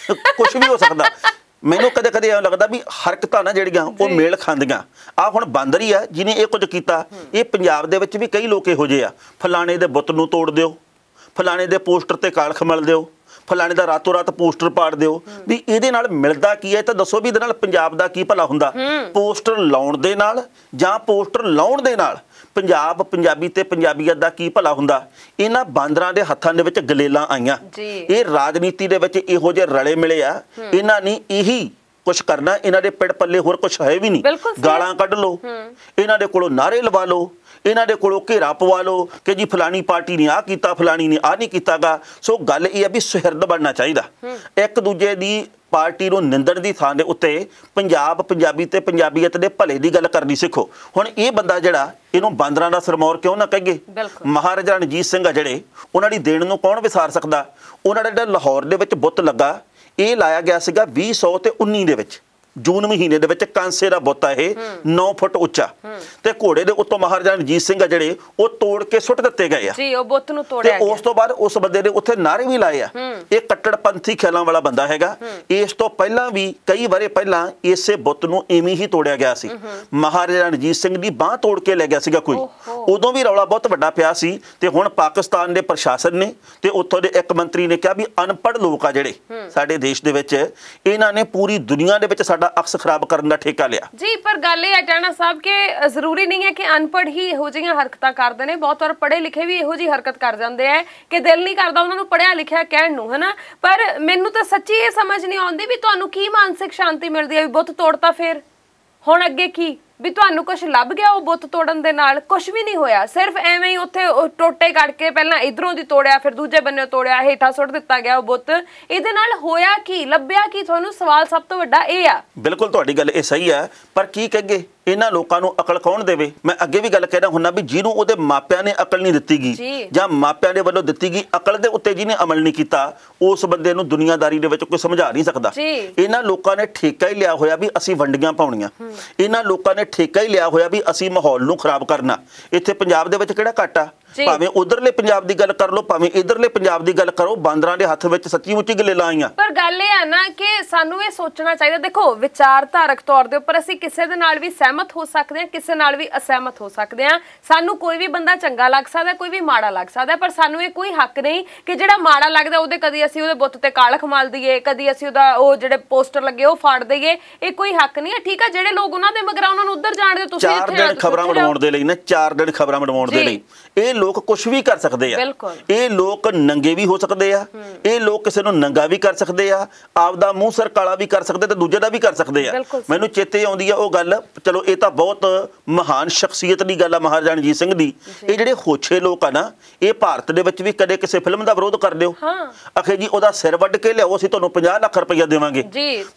ਕੁਝ ਵੀ ਹੋ ਸਕਦਾ। ਮੈਨੂੰ ਕਦੇ ਕਦੇ ਐਂ ਲੱਗਦਾ ਵੀ ਹਰਕਤਾਂ ਨਾ ਜਿਹੜੀਆਂ ਉਹ ਮੇਲ ਖਾਂਦੀਆਂ। ਆ ਹੁਣ ਬਾਂਦਰ ਹੀ ਆ ਜਿਹਨੇ ਇਹ ਕੁਝ ਕੀਤਾ। ਇਹ ਪੰਜਾਬ ਦੇ ਵਿੱਚ ਵੀ ਕਈ ਲੋਕ ਇਹੋ ਜਿਹੇ ਆ, ਫਲਾਣੇ ਦੇ ਬੁੱਤ ਨੂੰ ਤੋੜ ਦਿਓ, ਫਲਾਣੇ ਦੇ ਪੋਸਟਰ ਤੇ ਕਾਲਖ ਮਲ ਦਿਓ, ਫਲਾਣੇ ਦਾ ਰਾਤੋਂ ਰਾਤ ਪੋਸਟਰ ਪਾੜ ਦਿਓ। ਵੀ ਇਹਦੇ ਨਾਲ ਮਿਲਦਾ ਕੀ ਹੈ ਤਾਂ ਦੱਸੋ ਵੀ ਇਹਦੇ ਨਾਲ ਪੰਜਾਬ ਦਾ ਕੀ ਭਲਾ ਹੁੰਦਾ? ਪੋਸਟਰ ਲਾਉਣ ਦੇ ਨਾਲ ਜਾਂ ਪੋਸਟਰ ਲਾਉਣ ਦੇ ਨਾਲ ਪੰਜਾਬ, ਪੰਜਾਬੀ ਤੇ ਪੰਜਾਬੀਅਤ ਦਾ ਕੀ ਭਲਾ ਹੁੰਦਾ? ਇਹਨਾਂ ਬਾਂਦਰਾਂ ਦੇ ਹੱਥਾਂ ਦੇ ਵਿੱਚ ਗਲੇਲਾਂ ਆਈਆਂ। ਇਹ ਰਾਜਨੀਤੀ ਦੇ ਵਿੱਚ ਇਹੋ ਜਿਹੇ ਰਲੇ ਮਿਲੇ ਆ, ਇਹਨਾਂ ਨੇ ਇਹੀ ਕੁਛ ਕਰਨਾ। ਇਹਨਾਂ ਦੇ ਪਿੜ ਪੱਲੇ ਹੋਰ ਕੁਛ ਹੈ ਵੀ ਨਹੀਂ। ਗਾਲਾਂ ਕੱਢ ਲਓ, ਇਹਨਾਂ ਦੇ ਕੋਲੋਂ ਨਾਰੇ ਲਵਾ ਲਓ, ਇਹਨਾਂ ਦੇ ਕੋਲੋਂ ਘੇਰਾ ਪਵਾ ਲਓ ਕਿ ਜੀ ਫਲਾਣੀ ਪਾਰਟੀ ਨੇ ਆਹ ਕੀਤਾ, ਫਲਾਣੀ ਨੇ ਆਹ ਨਹੀਂ ਕੀਤਾਗਾ। ਸੋ ਗੱਲ ਇਹ ਆ ਵੀ ਸੁਹਿਰਦ ਬਣਨਾ ਚਾਹੀਦਾ। ਇੱਕ ਦੂਜੇ ਦੀ ਪਾਰਟੀ ਨੂੰ ਨਿੰਦਣ ਦੀ ਥਾਂ ਦੇ ਉੱਤੇ ਪੰਜਾਬ, ਪੰਜਾਬੀ ਤੇ ਪੰਜਾਬੀਅਤ ਦੇ ਭਲੇ ਦੀ ਗੱਲ ਕਰਨੀ ਸਿੱਖੋ। ਹੁਣ ਇਹ ਬੰਦਾ ਜਿਹੜਾ, ਇਹਨੂੰ ਬਾਂਦਰਾਂ ਦਾ ਸਰਮੌਰ ਕਿਉਂ ਨਾ ਕਹੀਏ? ਮਹਾਰਾਜਾ ਰਣਜੀਤ ਸਿੰਘ ਆ ਜਿਹੜੇ, ਉਹਨਾਂ ਦੀ ਦੇਣ ਨੂੰ ਕੌਣ ਵਿਸਾਰ ਸਕਦਾ? ਉਹਨਾਂ ਦਾ ਜਿਹੜਾ ਲਾਹੌਰ ਦੇ ਵਿੱਚ ਬੁੱਤ ਲੱਗਾ, ਇਹ ਲਾਇਆ ਗਿਆ ਸੀਗਾ 2019 ਦੇ ਵਿੱਚ, ਜੂਨ ਮਹੀਨੇ ਦੇ ਵਿੱਚ। ਕਾਂਸੇ ਦਾ ਬੁੱਤ ਆ ਇਹ, 9 ਫੁੱਟ ਉੱਚਾ, ਤੇ ਘੋੜੇ ਦੇ ਉੱਤੋਂ ਮਹਾਰਾਜਾ ਰਣਜੀਤ ਸਿੰਘ ਆ ਜਿਹੜੇ, ਉਹ ਤੋੜ ਕੇ ਸੁੱਟ ਦਿੱਤੇ ਗਏ ਆ ਜੀ। ਉਹ ਬੁੱਤ ਨੂੰ ਤੋੜਿਆ ਗਿਆ। ਉਸ ਤੋਂ ਬਾਅਦ ਉਸ ਬੰਦੇ ਨੇ ਉੱਥੇ ਨਾਰੇ ਵੀ ਲਾਏ ਆ। ਇਹ ਕੱਟੜਪੰਥੀ ਖਿਆਲਾਂ ਵਾਲਾ ਬੰਦਾ ਹੈਗਾ। ਇਸ ਤੋਂ ਪਹਿਲਾਂ ਵੀ ਕਈ ਵਾਰੇ ਪਹਿਲਾਂ ਇਸੇ ਬੁੱਤ ਨੂੰ ਐਵੇਂ ਹੀ ਤੋੜਿਆ ਗਿਆ ਸੀ। ਮਹਾਰਾਜਾ ਰਣਜੀਤ ਸਿੰਘ ਦੀ ਬਾਂਹ ਤੋੜ ਕੇ ਲੈ ਗਿਆ ਸੀਗਾ ਕੋਈ, ਉਦੋਂ ਵੀ ਰੌਲਾ ਬਹੁਤ ਵੱਡਾ ਪਿਆ ਸੀ। ਤੇ ਹੁਣ ਪਾਕਿਸਤਾਨ ਦੇ ਪ੍ਰਸ਼ਾਸਨ ਨੇ ਤੇ ਉੱਥੋਂ ਦੇ ਇੱਕ ਮੰਤਰੀ ਨੇ ਕਿਹਾ ਵੀ ਅਨਪੜ੍ਹ ਲੋਕ ਆ ਜਿਹੜੇ ਸਾਡੇ ਦੇਸ਼ ਦੇ ਵਿੱਚ, ਇਹਨਾਂ ਨੇ ਪੂਰੀ ਦੁਨੀਆ ਦੇ ਵਿੱਚ ਸਾਡਾ ਅਕਸ ਖਰਾਬ ਕਰਨ ਦਾ ਠੇਕਾ ਲਿਆ ਜੀ। ਪਰ ਗੱਲ ਇਹ ਹੈ ਟੈਣਾ ਸਾਹਿਬ ਕਿ ਜ਼ਰੂਰੀ ਨਹੀਂ ਹੈ ਕਿ ਅਨਪੜ੍ਹ ਹੀ ਇਹੋ ਜਿਹੀਆਂ ਹਰਕਤਾਂ ਕਰਦੇ ਨੇ। ਬਹੁਤ ਵਾਰ ਪੜ੍ਹੇ ਲਿਖੇ ਵੀ ਇਹੋ ਜਿਹੀ ਹਰਕਤ ਕਰ ਜਾਂਦੇ ਆ ਕਿ ਦਿਲ ਨਹੀਂ ਕਰਦਾ ਉਹਨਾਂ ਨੂੰ ਪੜ੍ਹਿਆ ਲਿਖਿਆ ਕਹਿਣ ਨੂੰ, ਹਨਾ। ਪਰ ਮੈਨੂੰ ਤਾਂ ਸੱਚੀ ਇਹ ਸਮਝ ਨਹੀਂ ਆਉਂਦੀ ਵੀ ਤੁਹਾਨੂੰ ਕੀ ਮਾਨਸਿਕ ਸ਼ਾਂਤੀ ਮਿਲਦੀ ਹੈ ਵੀ ਬੁੱਤ ਤੋੜਤਾ, ਫਿਰ ਹੁਣ ਅੱਗੇ ਕੀ? ਵੀ ਤੁਹਾਨੂੰ ਕੁਝ ਲੱਭ ਗਿਆ ਉਹ ਬੁੱਤ ਤੋੜਨ ਦੇ ਨਾਲ? ਕੁਝ ਵੀ ਨਹੀਂ ਹੋਇਆ, ਸਿਰਫ ਐਵੇਂ ਹੀ ਉੱਥੇ ਟੋਟੇ ਕੱਢ ਕੇ ਪਹਿਲਾਂ ਇਧਰੋਂ ਦੀ ਤੋੜਿਆ, ਫਿਰ ਦੂਜੇ ਬੰਨੇ ਤੋੜਿਆ, ਹੇਠਾਂ ਸੁੱਟ ਦਿੱਤਾ ਗਿਆ ਉਹ ਬੁੱਤ। ਇਹਦੇ ਨਾਲ ਹੋਇਆ ਕੀ, ਲੱਭਿਆ ਕੀ ਤੁਹਾਨੂੰ? ਸਵਾਲ ਸਭ ਤੋਂ ਵੱਡਾ ਇਹ ਆ। ਬਿਲਕੁਲ ਤੁਹਾਡੀ ਗੱਲ ਇਹ ਸਹੀ ਹੈ, ਪਰ ਕੀ ਕਹਗੇ ਇਹਨਾਂ ਲੋਕਾਂ ਨੂੰ ਅਕਲ ਕੌਣ ਦੇਵੇ? ਮੈਂ ਅੱਗੇ ਵੀ ਗੱਲ ਕਹਿਣਾ ਹੁੰਦਾ ਵੀ ਜਿਹਨੂੰ ਉਹਦੇ ਮਾਪਿਆਂ ਨੇ ਅਕਲ ਨਹੀਂ ਦਿੱਤੀ ਗਈ ਜਾਂ ਮਾਪਿਆਂ ਦੇ ਵੱਲੋਂ ਦਿੱਤੀ ਗਈ ਅਕਲ ਦੇ ਉੱਤੇ ਜਿਹਨੇ ਅਮਲ ਨਹੀਂ ਕੀਤਾ, ਉਸ ਬੰਦੇ ਨੂੰ ਦੁਨੀਆਦਾਰੀ ਦੇ ਵਿੱਚ ਕੋਈ ਸਮਝਾ ਨਹੀਂ ਸਕਦਾ। ਇਹਨਾਂ ਲੋਕਾਂ ਨੇ ਠੇਕਾ ਹੀ ਲਿਆ ਹੋਇਆ ਵੀ ਅਸੀਂ ਵੰਡੀਆਂ ਪਾਉਣੀਆਂ। ਇਹਨਾਂ ਲੋਕਾਂ ਨੇ ਠੇਕਾ ਹੀ ਲਿਆ ਹੋਇਆ ਵੀ ਅਸੀਂ ਮਾਹੌਲ ਨੂੰ ਖਰਾਬ ਕਰਨਾ। ਇੱਥੇ ਪੰਜਾਬ ਦੇ ਵਿੱਚ ਕਿਹੜਾ ਘੱਟ ਆ? ਭਾਵੇਂ ਉਧਰਲੇ ਪੰਜਾਬ ਦੀ ਗੱਲ ਕਰ ਲਓ, ਭਾਵੇਂ ਇਧਰਲੇ ਪੰਜਾਬ ਦੀ ਗੱਲ ਕਰੋ, ਬਾਂਦਰਾਂ ਦੇ ਹੱਥ ਵਿੱਚ ਸੱਚੀ ਮੁੱਚੀ ਗਲੇਲਾਂ ਆਈਆਂ। ਪਰ ਗੱਲ ਇਹ ਆ ਨਾ ਕਿ ਸਾਨੂੰ ਇਹ ਸੋਚਣਾ ਚਾਹੀਦਾ, ਦੇਖੋ ਵਿਚਾਰਧਾਰਕ ਤੌਰ ਦੇ ਉੱਪਰ ਅਸੀਂ ਕਿਸੇ ਦੇ ਨਾਲ ਵੀ ਸਹਿਮਤ ਹੋ ਸਕਦੇ ਹਾਂ, ਕਿਸੇ ਨਾਲ ਵੀ ਅਸਹਿਮਤ ਹੋ ਸਕਦੇ ਹਾਂ। ਸਾਨੂੰ ਕੋਈ ਵੀ ਬੰਦਾ ਚੰਗਾ ਲੱਗ ਸਕਦਾ, ਕੋਈ ਵੀ ਮਾੜਾ ਲੱਗ ਸਕਦਾ, ਪਰ ਸਾਨੂੰ ਇਹ ਕੋਈ ਹੱਕ ਨਹੀਂ ਕਿ ਜਿਹੜਾ ਮਾੜਾ ਲੱਗਦਾ ਉਹਦੇ ਕਦੀ ਅਸੀਂ ਉਹਦੇ ਬੁੱਤ ਤੇ ਕਾਲਖ ਮਲ ਦਈਏ, ਕਦੀ ਅਸੀਂ ਉਹਦਾ ਉਹ ਜਿਹੜੇ ਪੋਸਟਰ ਲੱਗੇ ਉਹ ਫਾੜ ਦਈਏ। ਇਹ ਕੋਈ ਹੱਕ ਨਹੀਂ ਹੈ, ਠੀਕ ਹੈ। ਜਿਹੜੇ ਲੋਕ ਉਹਨਾਂ ਦੇ ਮਗਰ ਉਹਨਾਂ ਨੂੰ ਉੱਧਰ ਜਾਣ ਦੇ, ਤੁਸੀਂ 4 ਦਿਨ ਖਬਰਾਂ ਬਣਾਉਣ ਦੇ ਲਈ ਨਾ, 4 ਦਿਨ ਖਬਰਾਂ ਬਣਾਉਣ ਦੇ ਲਈ ਇਹ ਲੋਕ ਕੁਝ ਵੀ ਕਰ ਸਕਦੇ ਆ। ਇਹ ਲੋਕ ਨੰਗੇ ਵੀ ਹੋ ਸਕਦੇ ਆ, ਇਹ ਲੋਕ ਕਿਸੇ ਨੂੰ ਨੰਗਾ ਵੀ ਕਰ ਸਕਦੇ ਆ, ਆਪਦਾ ਮੂੰਹ ਸਿਰ ਕਾਲਾ ਵੀ ਕਰ ਸਕਦੇ ਤੇ ਦੂਜੇ ਦਾ ਵੀ ਕਰ ਸਕਦੇ ਆ। ਮੈਨੂੰ ਚੇਤੇ ਆਉਂਦੀ ਆ ਉਹ ਗੱਲ, ਚਲੋ ਇਹ ਤਾਂ ਬਹੁਤ ਮਹਾਨ ਸ਼ਖਸੀਅਤ ਦੀ ਗੱਲ ਆ ਮਹਾਰਾਜਾ ਰਣਜੀਤ ਸਿੰਘ ਦੀ। ਇਹ ਜਿਹੜੇ ਹੋਛੇ ਲੋਕ ਆ ਨਾ, ਇਹ ਭਾਰਤ ਦੇ ਵਿੱਚ ਵੀ ਕਦੇ ਕਿਸੇ ਫਿਲਮ ਦਾ ਵਿਰੋਧ ਕਰ ਦਿਓ, ਆਖੇ ਜੀ ਉਹਦਾ ਸਿਰ ਵੱਢ ਕੇ ਲਿਆਓ, ਅਸੀਂ ਤੁਹਾਨੂੰ 50 ਲੱਖ ਰੁਪਈਆ ਦੇਵਾਂਗੇ।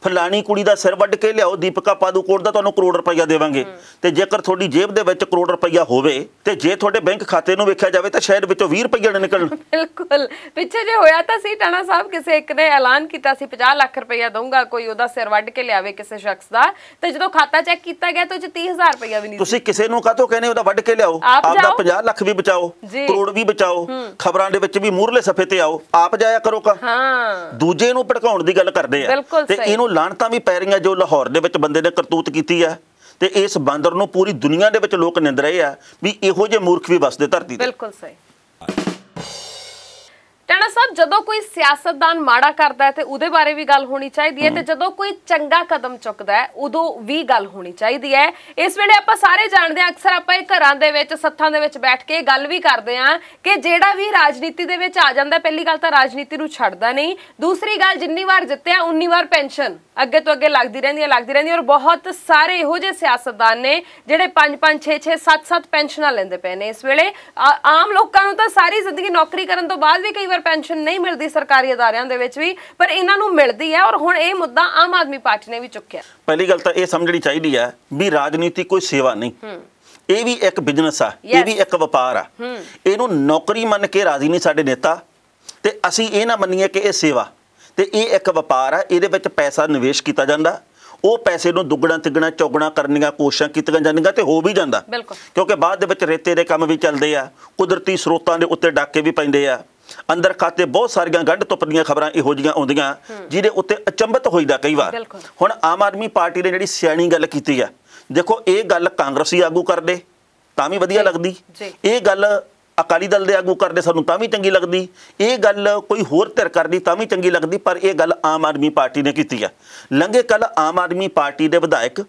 ਫਲਾਣੀ ਕੁੜੀ ਦਾ ਸਿਰ ਵੱਢ ਕੇ ਲਿਆਓ, ਦੀਪਿਕਾ ਪਾਦੂਕੋਣ ਦਾ ਤੁਹਾਨੂੰ ਕਰੋੜ ਰੁਪਈਆ ਦੇਵਾਂਗੇ। ਤੇ ਜੇਕਰ ਤੁਹਾਡੀ ਜੇਬ ਦੇ ਵਿੱਚ ਕਰੋੜ ਰੁਪਈਆ ਹੋਵੇ ਤੇ ਜੇ ਤੁਹਾਡੇ ਬੈਂਕ ਖਾਤੇ ਨੂੰ ਵੇਖਿਆ ਜਾਵੇ ਤਾਂ ਸ਼ਾਇਦ ਵਿੱਚੋਂ 20 ਰੁਪਈਆ ਨਾ ਨਿਕਲਣ। ਬਿਲਕੁਲ ਪਿੱਛੇ ਜੇ ਹੋਇਆ ਤਾਂ ਸੀ ਟਾਣਾ ਸਾਹਿਬ, ਕਿਸੇ ਇੱਕ ਨੇ ਐਲਾਨ ਕੀਤਾ ਸੀ 50 ਲੱਖ ਰੁਪਈਆ ਦਊਂਗਾ ਕੋਈ ਉਹਦਾ ਸਿਰ ਵੱਢ ਕੇ ਲਿਆਵੇ ਕਿਸੇ ਸ਼ਖਸ ਦਾ, ਤੇ ਜਦੋਂ ਖਾਤਾ ਚੈੱਕ ਕੀਤਾ ਗਿਆ ਤਾਂ ਉਹ 'ਚ 30,000 ਰੁਪਈਆ ਵੀ ਨਹੀਂ। ਤੁਸੀਂ ਕਿਸੇ ਨੂੰ ਕਾਹਤੋਂ ਕਹਿੰਦੇ ਉਹਦਾ ਵੱਢ ਕੇ ਲਿਆਓ? ਆਪਦਾ 50 ਲੱਖ ਵੀ ਬਚਾਓ, ਕਰੋੜ ਵੀ ਬਚਾਓ, ਖਬਰਾਂ ਦੇ ਵਿੱਚ ਵੀ ਮੂਹਰਲੇ ਸਫੇ ਤੇ ਆਓ, ਆਪ ਜਾਇਆ ਕਰੋ। ਦੂਜੇ ਨੂੰ ਭੜਕਾਉਣ ਦੀ ਗੱਲ ਕਰਦੇ ਆ ਤੇ ਇਹਨੂੰ ਲਾਹਣਤਾਂ ਵੀ ਪੈ ਰਹੀਆਂ ਜੋ ਲਾਹੌਰ ਦੇ ਵਿੱਚ ਬੰਦੇ ਨੇ ਕਰਤੂਤ ਕੀਤੀ ਆ। ਤੇ ਇਸ ਬਾਂਦਰ ਨੂੰ ਪੂਰੀ ਦੁਨੀਆ ਦੇ ਵਿੱਚ ਲੋਕ ਨਿੰਦ ਰਹੇ ਆ ਵੀ ਇਹੋ ਜਿਹੇ ਮੂਰਖ ਵੀ ਵਸਦੇ ਧਰਤੀ ਤੇ। ਬਿਲਕੁਲ ਸਹੀ। ਟਾਣਾ ਸਾਹਿਬ, ਜਦੋਂ ਕੋਈ ਸਿਆਸਤਦਾਨ ਮਾੜਾ ਕਰਦਾ ਹੈ ਤੇ ਉਹਦੇ ਬਾਰੇ ਵੀ ਗੱਲ ਹੋਣੀ ਚਾਹੀਦੀ ਹੈ, ਤੇ ਜਦੋਂ ਕੋਈ ਚੰਗਾ ਕਦਮ ਚੁੱਕਦਾ ਹੈ ਉਦੋਂ ਵੀ ਗੱਲ ਹੋਣੀ ਚਾਹੀਦੀ ਹੈ। ਇਸ ਵੇਲੇ ਆਪਾਂ ਸਾਰੇ ਜਾਣਦੇ ਹਾਂ, ਅਕਸਰ ਆਪਾਂ ਇਹ ਘਰਾਂ ਦੇ ਵਿੱਚ ਸੱਥਾਂ ਦੇ ਵਿੱਚ ਬੈਠ ਕੇ ਗੱਲ ਵੀ ਕਰਦੇ ਹਾਂ ਕਿ ਜਿਹੜਾ ਵੀ ਰਾਜਨੀਤੀ ਦੇ ਵਿੱਚ ਆ ਜਾਂਦਾ, ਪਹਿਲੀ ਗੱਲ ਤਾਂ ਰਾਜਨੀਤੀ ਨੂੰ ਛੱਡਦਾ ਨਹੀਂ, ਦੂਸਰੀ ਗੱਲ ਜਿੰਨੀ ਵਾਰ ਜਿੱਤਿਆ ਉਨੀ ਵਾਰ ਪੈਨਸ਼ਨ ਅੱਗੇ ਤੋਂ ਅੱਗੇ ਲੱਗਦੀ ਰਹਿੰਦੀ। ਔਰ ਬਹੁਤ ਸਾਰੇ ਇਹੋ ਜਿਹੇ ਸਿਆਸਤਦਾਨ ਨੇ ਜਿਹੜੇ 5-5 6-6 7-7 ਪੈਨਸ਼ਨਾਂ ਲੈਂਦੇ ਪਏ ਨੇ। ਇਸ ਵੇਲੇ ਆਮ ਲੋਕਾਂ ਨੂੰ ਤਾਂ ਸਾਰੀ ਜ਼ਿੰਦਗੀ ਨੌਕਰੀ ਕਰਨ ਤੋਂ ਬਾਅਦ ਵੀ ਕਈ ਵਾਰ ਪੈਨਸ਼ਨ ਨਹੀਂ ਮਿਲਦੀ ਸਰਕਾਰੀ ਅਦਾਰਿਆਂ ਦੇ ਵਿੱਚ ਵੀ, ਪਰ ਇਹਨਾਂ ਨੂੰ ਮਿਲਦੀ ਹੈ। ਔਰ ਹੁਣ ਇਹ ਮੁੱਦਾ ਆਮ ਆਦਮੀ ਪਾਰਟੀ ਨੇ ਵੀ ਚੁੱਕਿਆ। ਪਹਿਲੀ ਗੱਲ ਤਾਂ ਇਹ ਸਮਝਣੀ ਚਾਹੀਦੀ ਹੈ ਵੀ ਰਾਜਨੀਤੀ ਕੋਈ ਸੇਵਾ ਨਹੀਂ, ਇਹ ਵੀ ਇੱਕ ਬਿਜ਼ਨਸ ਆ, ਇਹ ਵੀ ਇੱਕ ਵਪਾਰ ਆ। ਇਹਨੂੰ ਨੌਕਰੀ ਮੰਨ ਕੇ ਰਾਜ਼ੀ ਨਹੀਂ ਸਾਡੇ ਨੇਤਾ, ਤੇ ਅਸੀਂ ਇਹ ਨਾ ਮੰਨੀਏ ਕਿ ਇਹ ਸੇਵਾ, ਤੇ ਇਹ ਇੱਕ ਵਪਾਰ ਆ। ਇਹਦੇ ਵਿੱਚ ਪੈਸਾ ਨਿਵੇਸ਼ ਕੀਤਾ ਜਾਂਦਾ, ਉਹ ਪੈਸੇ ਨੂੰ ਦੁੱਗਣਾ ਤਿੱਗਣਾ ਚੌਗਣਾ ਕਰਨ ਦੀਆਂ ਕੋਸ਼ਿਸ਼ਾਂ ਕੀਤੀਆਂ ਜਾਂਦੀਆਂ ਤੇ ਹੋ ਵੀ ਜਾਂਦਾ, ਕਿਉਂਕਿ ਬਾਅਦ ਦੇ ਵਿੱਚ ਰੇਤੇ ਦੇ ਕੰਮ ਵੀ ਚੱਲਦੇ ਆ, ਕੁਦਰਤੀ ਸਰੋਤਾਂ ਦੇ ਉੱਤੇ ਡਾਕੇ ਵੀ ਪੈਂਦੇ ਆ, ਅੰਦਰ ਖਾਤੇ ਬਹੁਤ ਸਾਰੀਆਂ ਗੰਢ ਧੁੱਪ ਦੀਆਂ ਖਬਰਾਂ ਇਹੋ ਜਿਹੀਆਂ ਆਉਂਦੀਆਂ ਜਿਹਦੇ ਉੱਤੇ ਅਚੰਭਤ ਹੋਈਦਾ ਕਈ ਵਾਰ। ਹੁਣ ਆਮ ਆਦਮੀ ਪਾਰਟੀ ਨੇ ਜਿਹੜੀ ਸਿਆਣੀ ਗੱਲ ਕੀਤੀ ਆ, ਦੇਖੋ ਇਹ ਗੱਲ ਕਾਂਗਰਸੀ ਆਗੂ ਕਰਦੇ ਤਾਂ ਵੀ ਵਧੀਆ ਲੱਗਦੀ, ਇਹ ਗੱਲ ਅਕਾਲੀ ਦਲ ਦੇ ਆਗੂ ਕਰਦੇ ਸਾਨੂੰ ਤਾਂ ਵੀ ਚੰਗੀ ਲੱਗਦੀ, ਇਹ ਗੱਲ ਕੋਈ ਹੋਰ ਧਿਰ ਕਰਦੀ ਤਾਂ ਵੀ ਚੰਗੀ ਲੱਗਦੀ, ਪਰ ਇਹ ਗੱਲ ਆਮ ਆਦਮੀ ਪਾਰਟੀ ਨੇ ਕੀਤੀ ਆ। ਲੰਘੇ ਕੱਲ ਆਮ ਆਦਮੀ ਪਾਰਟੀ ਦੇ ਵਿਧਾਇਕ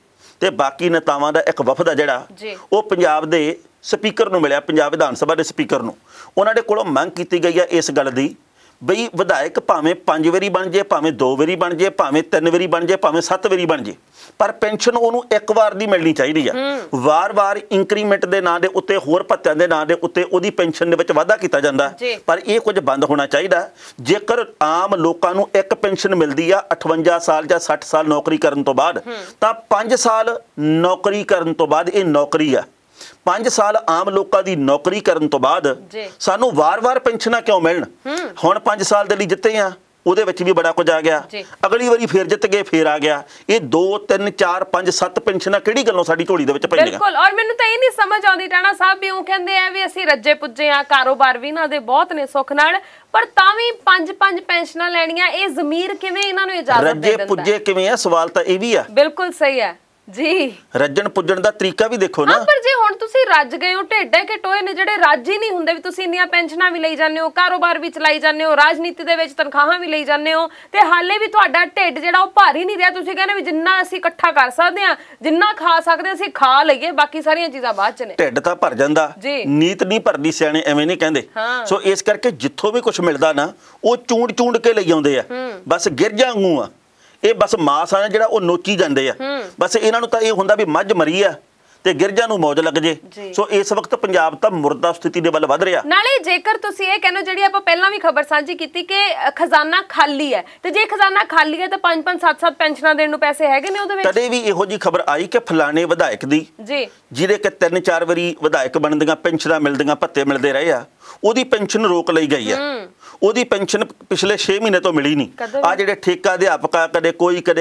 ਤੇ ਬਾਕੀ ਨੇਤਾਵਾਂ ਦਾ ਇੱਕ ਵਫਦ ਆ ਜਿਹੜਾ ਉਹ ਪੰਜਾਬ ਦੇ ਸਪੀਕਰ ਨੂੰ ਮਿਲਿਆ, ਪੰਜਾਬ ਵਿਧਾਨ ਸਭਾ ਦੇ ਸਪੀਕਰ ਨੂੰ। ਉਹਨਾਂ ਦੇ ਕੋਲੋਂ ਮੰਗ ਕੀਤੀ ਗਈ ਆ ਇਸ ਗੱਲ ਦੀ ਬਈ ਵਿਧਾਇਕ ਭਾਵੇਂ 5 ਵਾਰੀ ਬਣ ਜੇ, ਭਾਵੇਂ 2 ਵਾਰੀ ਬਣ ਜੇ, ਭਾਵੇਂ 3 ਵਾਰੀ ਬਣ ਜੇ, ਭਾਵੇਂ 7 ਵਾਰੀ ਬਣ ਜੇ, ਪਰ ਪੈਨਸ਼ਨ ਉਹਨੂੰ ਇੱਕ ਵਾਰ ਦੀ ਮਿਲਣੀ ਚਾਹੀਦੀ ਆ। ਵਾਰ-ਵਾਰ ਇੰਕਰੀਮੈਂਟ ਦੇ ਨਾਂ ਦੇ ਉੱਤੇ, ਹੋਰ ਭੱਤਿਆਂ ਦੇ ਨਾਂ ਦੇ ਉੱਤੇ ਉਹਦੀ ਪੈਨਸ਼ਨ ਦੇ ਵਿੱਚ ਵਾਧਾ ਕੀਤਾ ਜਾਂਦਾ, ਪਰ ਇਹ ਕੁਝ ਬੰਦ ਹੋਣਾ ਚਾਹੀਦਾ। ਜੇਕਰ ਆਮ ਲੋਕਾਂ ਨੂੰ ਇੱਕ ਪੈਨਸ਼ਨ ਮਿਲਦੀ ਆ 58 ਸਾਲ ਜਾਂ 60 ਸਾਲ ਨੌਕਰੀ ਕਰਨ ਤੋਂ ਬਾਅਦ, ਤਾਂ 5 ਸਾਲ ਨੌਕਰੀ ਕਰਨ ਤੋਂ ਬਾਅਦ ਇਹ ਨੌਕਰੀ ਆ। 5 ਸਾਲ ਆਮ ਲੋਕਾਂ ਦੀ ਨੌਕਰੀ ਕਰਨ ਤੋਂ ਬਾਅਦ ਸਾਨੂੰ ਵਾਰ-ਵਾਰ ਪੈਨਸ਼ਨਾਂ ਕਿਉਂ ਮਿਲਣ? ਹੁਣ 5 ਸਾਲ ਦੇ ਲਈ ਜਿੱਤੇ ਆ, ਉਹਦੇ ਵਿੱਚ ਵੀ ਬੜਾ ਕੁਝ ਆ ਗਿਆ, ਅਗਲੀ ਵਾਰੀ ਫੇਰ ਜਿੱਤ ਗਏ ਫੇਰ ਆ ਗਿਆ। ਇਹ 2 3 4 5 7 ਪੈਨਸ਼ਨਾਂ ਕਿਹੜੀ ਗੱਲੋਂ ਸਾਡੀ ਝੋਲੀ ਦੇ ਵਿੱਚ ਪੈਂਦੀਆਂ? ਬਿਲਕੁਲ। ਔਰ ਮੈਨੂੰ ਤਾਂ ਇਹ ਨਹੀਂ ਸਮਝ ਆਉਂਦੀ ਟਾਣਾ ਸਾਹਿਬ ਵੀ ਉਹ ਕਹਿੰਦੇ ਆ ਵੀ ਅਸੀਂ ਰੱਜੇ ਪੁੱਜੇ ਆ, ਕਾਰੋਬਾਰ ਵੀ ਇਹਨਾਂ ਦੇ ਬਹੁਤ ਨੇ ਸੁੱਖ ਨਾਲ, ਪਰ ਤਾਂ ਵੀ 5-5 ਪੈਨਸ਼ਨਾਂ ਲੈਣੀਆਂ, ਇਹ ਜ਼ਮੀਰ ਕਿਵੇਂ ਇਹਨਾਂ ਨੂੰ ਇਜਾਜ਼ਤ ਦੇ ਦਿੰਦਾ? ਰੱਜੇ ਪੁੱਜੇ ਕਿਵੇਂ ਆ, ਸਵਾਲ ਤਾਂ ਇਹ ਵੀ ਆ। ਬਿਲਕੁਲ ਸਹੀ ਹੈ ਜੀ। ਰੱਜਣ ਪੁੱਜਣ ਦਾ ਤਰੀਕਾ ਵੀ ਦੇਖੋ ਨਾ। ਪਰ ਜੇ ਹੁਣ ਤੁਸੀਂ ਰੱਜ ਗਏ ਹੋ, ਢੇਡੇ ਕਿ ਟੋਏ ਨੇ ਜਿਹੜੇ ਰੱਜ ਹੀ ਨਹੀਂ ਹੁੰਦੇ, ਵੀ ਤੁਸੀਂ ਇੰਨੀਆਂ ਪੈਨਸ਼ਨਾਂ ਵੀ ਲਈ ਜਾਂਦੇ ਹੋ, ਕਾਰੋਬਾਰ ਵੀ ਚਲਾਈ ਜਾਂਦੇ ਹੋ, ਰਾਜਨੀਤੀ ਦੇ ਵਿੱਚ ਤਨਖਾਹਾਂ ਵੀ ਲਈ ਜਾਂਦੇ ਹੋ, ਤੇ ਹਾਲੇ ਵੀ ਤੁਹਾਡਾ ਢਿੱਡ ਜਿਹੜਾ ਉਹ ਭਾਰੀ ਨਹੀਂ ਰਿਹਾ। ਤੁਸੀਂ ਕਹਿੰਦੇ ਵੀ ਜਿੰਨਾ ਅਸੀਂ ਇਕੱਠਾ ਕਰ ਸਕਦੇ ਹਾਂ, ਜਿੰਨਾ ਖਾ ਸਕਦੇ ਅਸੀਂ ਖਾ ਲਈਏ, ਬਾਕੀ ਸਾਰੀਆਂ ਚੀਜ਼ਾਂ ਬਾਅਦ ਚ ਨੇ। ਢਿੱਡ ਤਾਂ ਭਰ ਜਾਂਦਾ, ਨੀਤ ਨਹੀਂ ਭਰਦੀ, ਸਿਆਣੇ ਐਵੇਂ ਨਹੀਂ ਕਹਿੰਦੇ। ਸੋ ਇਸ ਕਰਕੇ ਜਿੱਥੋਂ ਵੀ ਕੁਝ ਮਿਲਦਾ ਨਾ, ਉਹ ਚੂੰਡ ਕੇ ਲਈ ਆਉਂਦੇ ਆ, ਬਸ ਗਿਰਜਾਂ ਵਾਂਗੂ ਆ। ਇਹ ਬਸ ਮਾਸ ਆ ਜਿਹੜਾ ਉਹ ਨੋਚੀ ਜਾਂਦੇ ਆ, ਬਸ ਇਹਨਾਂ ਨੂੰ ਤਾਂ ਇਹ ਹੁੰਦਾ ਵੀ ਮੱਝ ਮਰੀ ਆ ਤੇ ਗਿਰਜਾਂ ਨੂੰ ਮੌਜ ਲੱਗ ਜੇ। ਸੋ ਇਸ ਵਕਤ ਪੰਜਾਬ ਤਾਂ ਮੁਰਦਾ ਸਥਿਤੀ ਦੇ ਵੱਲ ਵਧ ਰਿਹਾ। ਨਾਲੇ ਜੇਕਰ ਤੁਸੀਂ ਇਹ ਕਹਿੰਦੇ ਜਿਹੜੀ ਆਪਾਂ ਪਹਿਲਾਂ ਵੀ ਖਬਰ ਸਾਂਝੀ ਕੀਤੀ ਕਿ ਖਜ਼ਾਨਾ ਖਾਲੀ ਹੈ, ਤੇ ਜੇ ਖਜ਼ਾਨਾ ਖਾਲੀ ਹੈ ਤਾਂ 5-5 7-7 ਪੈਨਸ਼ਨਾਂ ਦੇਣ ਨੂੰ ਪੈਸੇ ਹੈਗੇ ਨੇ ਉਹਦੇ ਵਿੱਚ? ਕਦੇ ਵੀ ਇਹੋ ਜੀ ਖਬਰ ਆਈ ਕਿ ਫਲਾਣੇ ਵਿਧਾਇਕ ਦੀ ਜਿਹਦੇ ਕਿ 3-4 ਵਾਰੀ ਵਿਧਾਇਕ ਬਣਦੀਆਂ, ਪੈਨਸ਼ਨਾਂ ਮਿਲਦੀਆਂ, ਭੱਤੇ ਮਿਲਦੇ ਰਹੇ ਆ, ਉਹਦੀ ਪੈਨਸ਼ਨ ਰੋਕ ਲਈ ਗਈ ਆ। ਉਹਦੀ ਪੈਨਸ਼ਨ ਪਿਛਲੇ 6 ਮਹੀਨੇ ਤੋਂ ਮਿਲੀ ਨਹੀਂ। ਆ ਜਿਹੜੇ ਠੇਕਾ ਅਧਿਆਪਕ ਆ, ਕਦੇ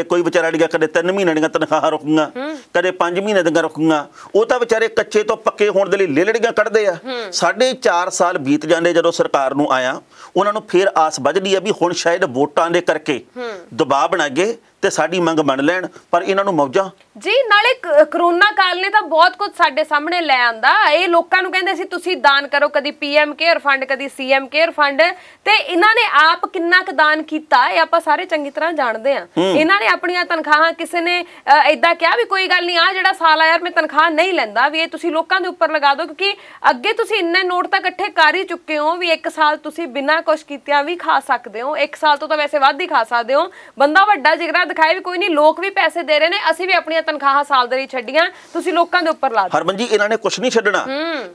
ਕੋਈ ਵਿਚਾਰਾ ਡੀਆਂ, ਕਦੇ 3 ਮਹੀਨੇ ਦੀਆਂ ਤਨਖਾਹਾਂ ਰੁਕੀਆਂ, ਕਦੇ 5 ਮਹੀਨੇ ਦੀਆਂ ਰੁਕੀਆਂ, ਉਹ ਤਾਂ ਵਿਚਾਰੇ ਕੱਚੇ ਤੋਂ ਪੱਕੇ ਹੋਣ ਦੇ ਲਈ ਲੇਲੜੀਆਂ ਕੱਢਦੇ ਆ। 4.5 ਸਾਲ ਬੀਤ ਜਾਂਦੇ ਜਦੋਂ ਸਰਕਾਰ ਨੂੰ ਆਇਆ, ਉਹਨਾਂ ਨੂੰ ਫੇਰ ਆਸ ਵੱਜਦੀ ਆ ਵੀ ਹੁਣ ਸ਼ਾਇਦ ਵੋਟਾਂ ਦੇ ਕਰਕੇ ਦਬਾਅ ਬਣਾ ਗਏ ਤੇ ਸਾਡੀ ਮੰਗ ਮੰਨ ਲੈਣ, ਪਰ ਇਹਨਾਂ ਨੂੰ ਮੌਜਾਂ ਜੀ। ਨਾਲੇ ਕਰੋਨਾ ਕਾਲ ਨੇ ਤਾਂ ਬਹੁਤ ਕੁਝ ਸਾਡੇ ਸਾਹਮਣੇ ਲੈ ਆਂਦਾ। ਇਹ ਲੋਕਾਂ ਨੂੰ ਕਹਿੰਦੇ ਸੀ ਤੁਸੀਂ ਦਾਨ ਕਰੋ, ਕਦੀ PM ਕੇਅਰ ਫੰਡ, ਕਦੀ CM ਕੇਅਰ ਫੰਡ, ਤੇ ਇਹਨਾਂ ਨੇ ਆਪ ਕਿੰਨਾ ਕੁ ਦਾਨ ਕੀਤਾ ਇਹ ਆਪਾਂ ਸਾਰੇ ਚੰਗੀ ਤਰ੍ਹਾਂ ਜਾਣਦੇ ਆ। ਇਹਨਾਂ ਨੇ ਆਪਣੀਆਂ ਤਨਖਾਹਾਂ, ਕਿਸੇ ਨੇ ਏਦਾਂ ਕਿਹਾ ਵੀ ਕੋਈ ਗੱਲ ਨਹੀਂ, ਆ ਜਿਹੜਾ ਸਾਲ ਆ ਯਾਰ ਮੈਂ ਤਨਖਾਹ ਨਹੀਂ ਲੈਂਦਾ, ਵੀ ਇਹ ਤੁਸੀਂ ਲੋਕਾਂ ਦੇ ਉੱਪਰ ਲਗਾ ਦਿਓ, ਕਿਉਂਕਿ ਅੱਗੇ ਤੁਸੀਂ ਇੰਨੇ ਨੋਟ ਤਾਂ ਇਕੱਠੇ ਕਰ ਹੀ ਚੁੱਕੇ ਹੋ ਵੀ 1 ਸਾਲ ਤੁਸੀਂ ਬਿਨਾਂ ਕੁਛ ਕੀਤਿਆਂ ਵੀ ਖਾ ਸਕਦੇ ਹੋ। 1 ਸਾਲ ਤੋਂ ਤਾਂ ਵੈਸੇ ਵੱਧ ਹੀ ਖਾ ਸਕਦੇ ਹੋ। ਬੰਦਾ ਵੱਡਾ ਜਿਗਰਾ ਦਿਖਾਏ ਵੀ ਕੋਈ ਨਹੀਂ, ਲੋਕ ਵੀ ਪੈਸੇ ਦੇ ਰਹੇ ਨੇ, ਅਸੀਂ ਵੀ ਆਪਣੀਆਂ ਤਨਖਾਹਾਂ ਸਾਲ ਦੇ ਲਈ ਛੱਡੀਆਂ, ਤੁਸੀਂ ਲੋਕਾਂ ਦੇ ਉੱਪਰ ਲਾ ਦਿਓ। ਹਰਮਨ ਜੀ, ਇਹਨਾਂ ਨੇ ਕੁਛ ਨਹੀਂ ਛੱਡਣਾ,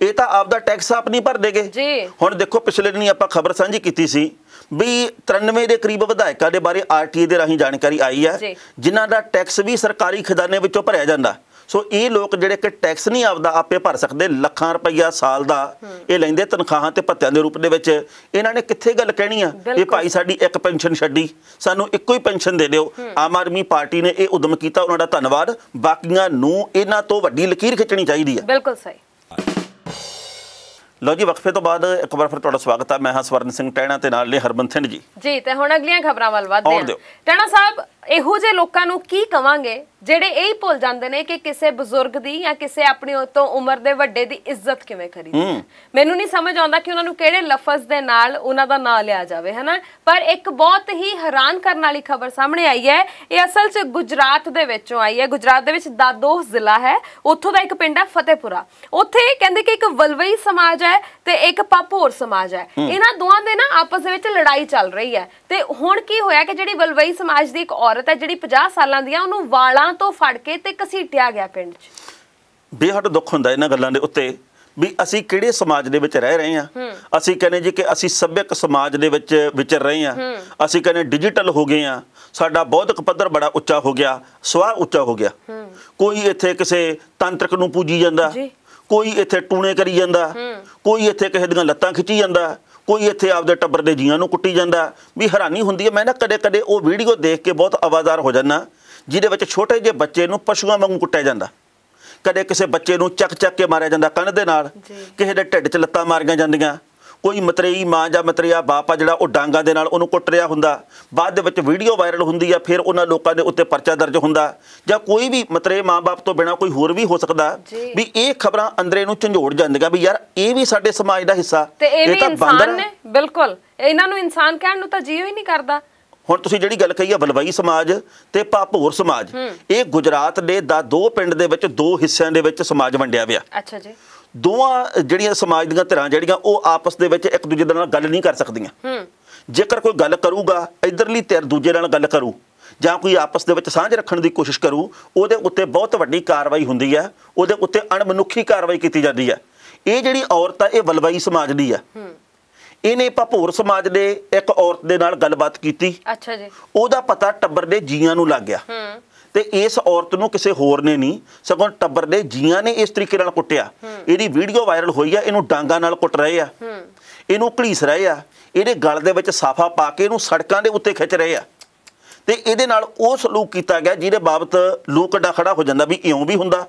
ਇਹ ਤਾਂ ਆਪਦਾ ਟੈਕਸ ਆਪ ਨਹੀਂ ਭਰਦੇਗੇ ਜੀ। ਹੁਣ ਦੇਖੋ, ਪਿਛਲੇ ਦਿਨੀ ਆਪਾਂ ਖਬਰ ਸਾਂਝੀ ਕੀਤੀ ਸੀ ਵੀ 93 ਦੇ ਕਰੀਬ ਵਿਧਾਇਕਾਂ ਦੇ ਬਾਰੇ RTA ਦੇ ਰਾਹੀਂ ਜਾਣਕਾਰੀ ਆਈ ਹੈ, ਜਿਨ੍ਹਾਂ ਦਾ ਟੈਕਸ ਵੀ ਸਰਕਾਰੀ ਖਜ਼ਾਨੇ ਵਿੱਚੋਂ ਭਰਿਆ ਜਾਂਦਾ। ਸੋ ਇਹ ਲੋਕ ਜਿਹੜੇ ਕਿ ਟੈਕਸ ਨਹੀਂ ਆਪਦਾ ਆਪੇ ਭਰ ਸਕਦੇ, ਲੱਖਾਂ ਰੁਪਈਆ ਸਾਲ ਦਾ ਇਹ ਲੈਂਦੇ ਤਨਖਾਹਾਂ ਤੇ ਭੱਤਿਆਂ ਦੇ ਰੂਪ ਦੇ ਵਿੱਚ, ਇਹਨਾਂ ਨੇ ਕਿੱਥੇ ਗੱਲ ਕਹਿਣੀ ਆ ਵੀ ਭਾਈ ਸਾਡੀ ਇੱਕ ਪੈਨਸ਼ਨ ਛੱਡੀ, ਸਾਨੂੰ ਇੱਕੋ ਹੀ ਪੈਨਸ਼ਨ ਦੇ ਦਿਓ। ਆਮ ਆਦਮੀ ਪਾਰਟੀ ਨੇ ਇਹ ਉਦਮ ਕੀਤਾ, ਉਹਨਾਂ ਦਾ ਧੰਨਵਾਦ। ਬਾਕੀਆਂ ਨੂੰ ਇਹਨਾਂ ਤੋਂ ਵੱਡੀ ਲਕੀਰ ਖਿੱਚਣੀ ਚਾਹੀਦੀ ਹੈ। ਬਿਲਕੁਲ ਸਹੀ। ਲਓ ਜੀ, ਵਕਫੇ ਤੋਂ ਬਾਅਦ ਇੱਕ ਵਾਰ ਫਿਰ ਤੁਹਾਡਾ ਸਵਾਗਤ ਹੈ। ਮੈਂ ਹਾਂ ਸਵਰਨ ਸਿੰਘ ਟਹਿਣਾ ਤੇ ਨਾਲ ਨੇ ਹਰਮਨ ਸਿੰਘ ਜੀ। ਤੇ ਹੁਣ ਅਗਲੀਆਂ ਖਬਰਾਂ ਵੱਲ ਵਧਦੇ ਹਾਂ। ਟਹਿਣਾ ਸਾਹਿਬ, ਇਹੋ ਜਿਹੇ ਲੋਕਾਂ ਨੂੰ ਕੀ ਕਵਾਂਗੇ ਜਿਹੜੇ ਇਹ ਹੀ ਭੁੱਲ ਜਾਂਦੇ ਨੇ ਕਿ ਕਿਸੇ ਬਜ਼ੁਰਗ ਦੀ ਜਾਂ ਕਿਸੇ ਆਪਣੀ ਤੋਂ ਉਮਰ ਦੇ ਵੱਡੇ ਦੀ ਇੱਜ਼ਤ ਕਿਵੇਂ ਕਰੀਦੀ। ਮੈਨੂੰ ਨਹੀਂ ਸਮਝ ਆਉਂਦਾ ਕਿ ਉਹਨਾਂ ਨੂੰ ਕਿਹੜੇ ਲਫ਼ਜ਼ ਦੇ ਨਾਲ ਉਹਨਾਂ ਦਾ ਨਾਂ ਲਿਆ ਜਾਵੇ, ਹੈ ਨਾ। ਪਰ ਇੱਕ ਬਹੁਤ ਹੀ ਹੈਰਾਨ ਕਰਨ ਵਾਲੀ ਖਬਰ ਸਾਹਮਣੇ ਆਈ ਹੈ। ਇਹ ਅਸਲ 'ਚ ਗੁਜਰਾਤ ਦੇ ਵਿੱਚੋਂ ਆਈ ਹੈ। ਗੁਜਰਾਤ ਦੇ ਵਿੱਚ ਦਾਦੋਹ ਜ਼ਿਲ੍ਹਾ ਹੈ, ਉੱਥੋਂ ਦਾ ਇੱਕ ਪਿੰਡ ਹੈ ਫਤਿਹਪੁਰਾ। ਉੱਥੇ ਕਹਿੰਦੇ ਕਿ ਇੱਕ ਵਲਵਈ ਸਮਾਜ ਹੈ ਤੇ ਇੱਕ ਪਾਪੋਰ ਸਮਾਜ ਹੈ। ਇਹਨਾਂ ਦੋਵਾਂ ਦੇ ਨਾ ਆਪਸ ਦੇ ਵਿੱਚ ਲੜਾਈ ਚੱਲ ਰਹੀ ਹੈ। ਤੇ ਹੁਣ ਕੀ ਹੋਇਆ ਕਿ ਜਿਹੜੀ ਵਲਵਈ ਸਮਾਜ ਦੀ ਇੱਕ ਔਰਤ ਹੈ ਜਿਹੜੀ 50 ਸਾਲਾਂ ਦੀ ਆ, ਉਹਨੂੰ ਵਾਲਾਂ ਤੋਂ ਫੜ ਕੇ ਤੇ ਘਸੀਟਿਆ ਗਿਆ ਪਿੰਡ 'ਚ। ਬੇਹੱਦ ਦੁੱਖ ਹੁੰਦਾ ਇਹਨਾਂ ਗੱਲਾਂ ਦੇ ਉੱਤੇ ਵੀ ਅਸੀਂ ਕਿਹੜੇ ਸਮਾਜ ਦੇ ਵਿੱਚ ਰਹਿ ਰਹੇ ਹਾਂ। ਅਸੀਂ ਕਹਿੰਦੇ ਜੀ ਕਿ ਅਸੀਂ ਸੱਭਿਅਕ ਸਮਾਜ ਦੇ ਵਿੱਚ ਵਿਚਰ ਰਹੇ ਹਾਂ। ਅਸੀਂ ਕਹਿੰਦੇ ਡਿਜੀਟਲ ਹੋ ਗਏ ਹਾਂ, ਸਾਡਾ ਬੌਧਿਕ ਪੱਧਰ ਬੜਾ ਉੱਚਾ ਹੋ ਗਿਆ, ਸਵਾਹ ਉੱਚਾ ਹੋ ਗਿਆ। ਕੋਈ ਇੱਥੇ ਕਿਸੇ ਤਾਂਤਰਿਕ ਨੂੰ ਪੂਜੀ ਜਾਂਦਾ, ਕੋਈ ਇੱਥੇ ਟੂਣੇ ਕਰੀ ਜਾਂਦਾ, ਕੋਈ ਇੱਥੇ ਕਿਸੇ ਦੀਆਂ ਲੱਤਾਂ ਖਿੱਚੀ ਜਾਂਦਾ, ਕੋਈ ਇੱਥੇ ਆਪਦੇ ਟੱਬਰ ਦੇ ਜੀਆਂ ਨੂੰ ਕੁੱਟੀ ਜਾਂਦਾ। ਵੀ ਹੈਰਾਨੀ ਹੁੰਦੀ ਹੈ। ਮੈਂ ਨਾ ਕਦੇ ਕਦੇ ਉਹ ਵੀਡੀਓ ਦੇਖ ਕੇ ਬਹੁਤ ਆਵਾਜ਼ਾਰ ਹੋ ਜਾਂਦਾ ਜਿਹਦੇ ਵਿੱਚ ਛੋਟੇ ਜਿਹੇ ਬੱਚੇ ਨੂੰ ਪਸ਼ੂਆਂ ਵਾਂਗੂ ਕੁੱਟਿਆ ਜਾਂਦਾ। ਕਦੇ ਕਿਸੇ ਬੱਚੇ ਨੂੰ ਚੱਕ ਚੱਕ ਕੇ ਮਾਰਿਆ ਜਾਂਦਾ ਕੰਨ ਦੇ ਨਾਲ, ਕਿਸੇ ਦੇ ਢਿੱਡ 'ਚ ਲੱਤਾਂ ਮਾਰੀਆਂ ਜਾਂਦੀਆਂ। ਕੋਈ ਮਤਰੇਈ ਮਾਂ ਜਾਂ ਮਤਰੇਆ ਬਾਪ ਆ ਜਿਹੜਾ ਉਹ ਡਾਂਗਾਂ ਦੇ ਨਾਲ ਉਹਨੂੰ ਕੁੱਟ ਰਿਹਾ ਹੁੰਦਾ। ਬਾਅਦ ਦੇ ਵਿੱਚ ਵੀਡੀਓ ਵਾਇਰਲ ਹੁੰਦੀ ਆ, ਫਿਰ ਉਹਨਾਂ ਲੋਕਾਂ ਦੇ ਉੱਤੇ ਪਰਚਾ ਦਰਜ ਹੁੰਦਾ। ਜਾਂ ਕੋਈ ਵੀ ਮਤਰੇ ਮਾਂ ਬਾਪ ਤੋਂ ਬਿਨਾਂ ਕੋਈ ਹੋਰ ਵੀ ਹੋ ਸਕਦਾ। ਵੀ ਇਹ ਖਬਰਾਂ ਅੰਦਰੇ ਨੂੰ ਝੰਜੋੜ ਜਾਂਦੀਆਂ ਵੀ ਯਾਰ ਇਹ ਵੀ ਸਾਡੇ ਸਮਾਜ ਦਾ ਹਿੱਸਾ, ਇਹ ਤਾਂ ਬਾਂਦਰ ਨੇ। ਬਿਲਕੁਲ, ਇਹਨਾਂ ਨੂੰ ਇਨਸਾਨ ਕਹਿਣ ਨੂੰ ਤਾਂ ਜੀਓ ਹੀ ਨਹੀਂ ਕਰਦਾ। ਹੁਣ ਤੁਸੀਂ ਜਿਹੜੀ ਗੱਲ ਕਹੀ ਆ ਵਲਵਈ ਸਮਾਜ ਤੇ ਪਾਪੋਰ ਸਮਾਜ, ਇਹ ਗੁਜਰਾਤ ਦੇ ਦੋ ਪਿੰਡ ਦੇ ਵਿੱਚ ਦੋ ਹਿੱਸਿਆਂ ਦੇ ਵਿੱਚ ਸਮਾਜ ਵੰਡਿਆ ਪਿਆ। ਅੱਛਾ ਜੀ। ਦੋਵਾਂ ਜਿਹੜੀਆਂ ਸਮਾਜ ਦੀਆਂ ਧਿਰਾਂ ਜਿਹੜੀਆਂ ਉਹ ਆਪਸ ਦੇ ਵਿੱਚ ਇੱਕ ਦੂਜੇ ਦੇ ਨਾਲ ਗੱਲ ਨਹੀਂ ਕਰ ਸਕਦੀਆਂ। ਜੇਕਰ ਕੋਈ ਗੱਲ ਕਰੂਗਾ, ਇਧਰਲੀ ਧਿਰ ਦੂਜੇ ਨਾਲ ਗੱਲ ਕਰੂ ਜਾਂ ਕੋਈ ਆਪਸ ਦੇ ਵਿੱਚ ਸਾਂਝ ਰੱਖਣ ਦੀ ਕੋਸ਼ਿਸ਼ ਕਰੂ, ਉਹਦੇ ਉੱਤੇ ਬਹੁਤ ਵੱਡੀ ਕਾਰਵਾਈ ਹੁੰਦੀ ਹੈ, ਉਹਦੇ ਉੱਤੇ ਅਣਮਨੁੱਖੀ ਕਾਰਵਾਈ ਕੀਤੀ ਜਾਂਦੀ ਹੈ। ਇਹ ਜਿਹੜੀ ਔਰਤ ਆ ਇਹ ਵਲਵਈ ਸਮਾਜ ਦੀ ਆ। ਇਹਨੇ ਪਾਪੋਰ ਸਮਾਜ ਦੇ ਇੱਕ ਔਰਤ ਦੇ ਨਾਲ ਗੱਲਬਾਤ ਕੀਤੀ। ਅੱਛਾ ਜੀ। ਉਹਦਾ ਪਤਾ ਟੱਬਰ ਦੇ ਜੀਆਂ ਨੂੰ ਲੱਗ ਗਿਆ ਤੇ ਇਸ ਔਰਤ ਨੂੰ ਕਿਸੇ ਹੋਰ ਨੇ ਨਹੀਂ ਸਗੋਂ ਟੱਬਰ ਦੇ ਜੀਆਂ ਨੇ ਇਸ ਤਰੀਕੇ ਨਾਲ ਕੁੱਟਿਆ। ਇਹਦੀ ਵੀਡੀਓ ਵਾਇਰਲ ਹੋਈ ਆ। ਇਹਨੂੰ ਡਾਂਗਾਂ ਨਾਲ ਕੁੱਟ ਰਹੇ ਆ, ਇਹਨੂੰ ਘੜੀਸ ਰਹੇ ਆ, ਇਹਦੇ ਗਲ ਦੇ ਵਿੱਚ ਸਾਫਾ ਪਾ ਕੇ ਇਹਨੂੰ ਸੜਕਾਂ ਦੇ ਉੱਤੇ ਖਿੱਚ ਰਹੇ ਆ ਤੇ ਇਹਦੇ ਨਾਲ ਉਹ ਸਲੂਕ ਕੀਤਾ ਗਿਆ ਜਿਹਦੇ ਬਾਬਤ ਲੋਕ ਡਾ ਖੜਾ ਹੋ ਜਾਂਦਾ ਵੀ ਇਉਂ ਵੀ ਹੁੰਦਾ।